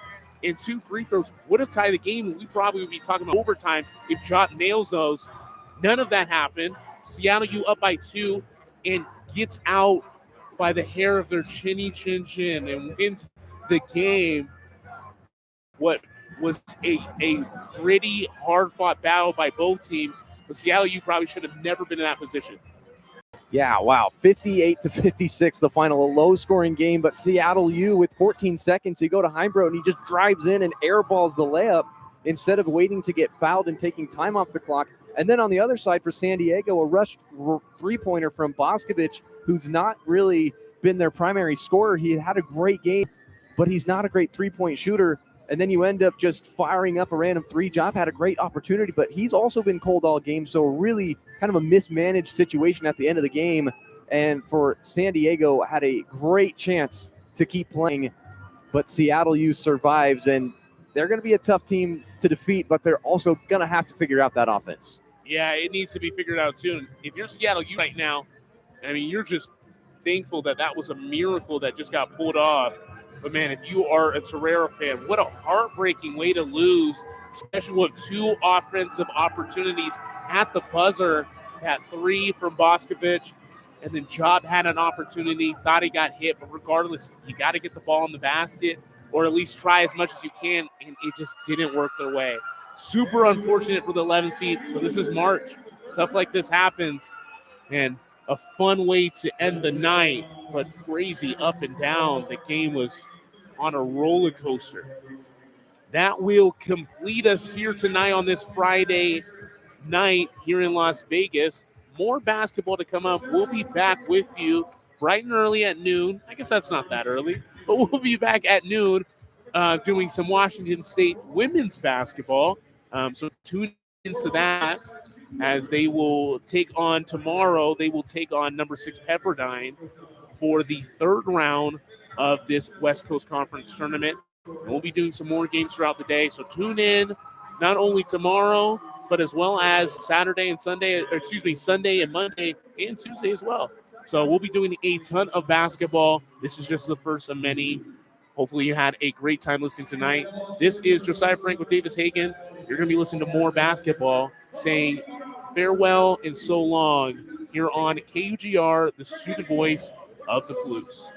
and 2 free throws would have tied the game. We probably would be talking about overtime if Job nails those. None of that happened. Seattle U up by 2 and gets out by the hair of their chinny chin chin and wins the game. What was a pretty hard-fought battle by both teams, but Seattle U probably should have never been in that position. Yeah, wow. 58-56, the final. A low-scoring game, but Seattle U with 14 seconds. You go to Heimbro, and he just drives in and airballs the layup instead of waiting to get fouled and taking time off the clock. And then on the other side for San Diego, a rush three-pointer from Boskovic, who's not really been their primary scorer. He had a great game, but he's not a great three-point shooter. And then you end up just firing up a random three. Job had a great opportunity, but he's also been cold all game. So really kind of a mismanaged situation at the end of the game. And for San Diego, had a great chance to keep playing, but Seattle U survives, and they're going to be a tough team to defeat, but they're also going to have to figure out that offense. Yeah, it needs to be figured out too. And if you're Seattle U right now, I mean, you're just thankful that that was a miracle that just got pulled off. But, man, if you are a Torreira fan, what a heartbreaking way to lose, especially with 2 offensive opportunities at the buzzer. That 3 from Boskovic, and then Job had an opportunity, thought he got hit, but regardless, you got to get the ball in the basket or at least try as much as you can, and it just didn't work their way. Super unfortunate for the 11th seed, but this is March. Stuff like this happens, and a fun way to end the night, but crazy up and down. The game was on a roller coaster. That will complete us here tonight on this Friday night here in Las Vegas. More basketball to come up. We'll be back with you bright and early at noon. I guess that's not that early, but we'll be back at noon doing some Washington State women's basketball. So tune into that as they will take on tomorrow. They will take on number 6 Pepperdine for the 3rd round of this West Coast Conference tournament. And we'll be doing some more games throughout the day. So tune in not only tomorrow, but as well as Sunday and Monday and Tuesday as well. So we'll be doing a ton of basketball. This is just the first of many. Hopefully you had a great time listening tonight. This is Josiah Frank with Davis Hagen. You're going to be listening to more basketball, saying farewell and so long here on KUGR, the student voice of the Blues.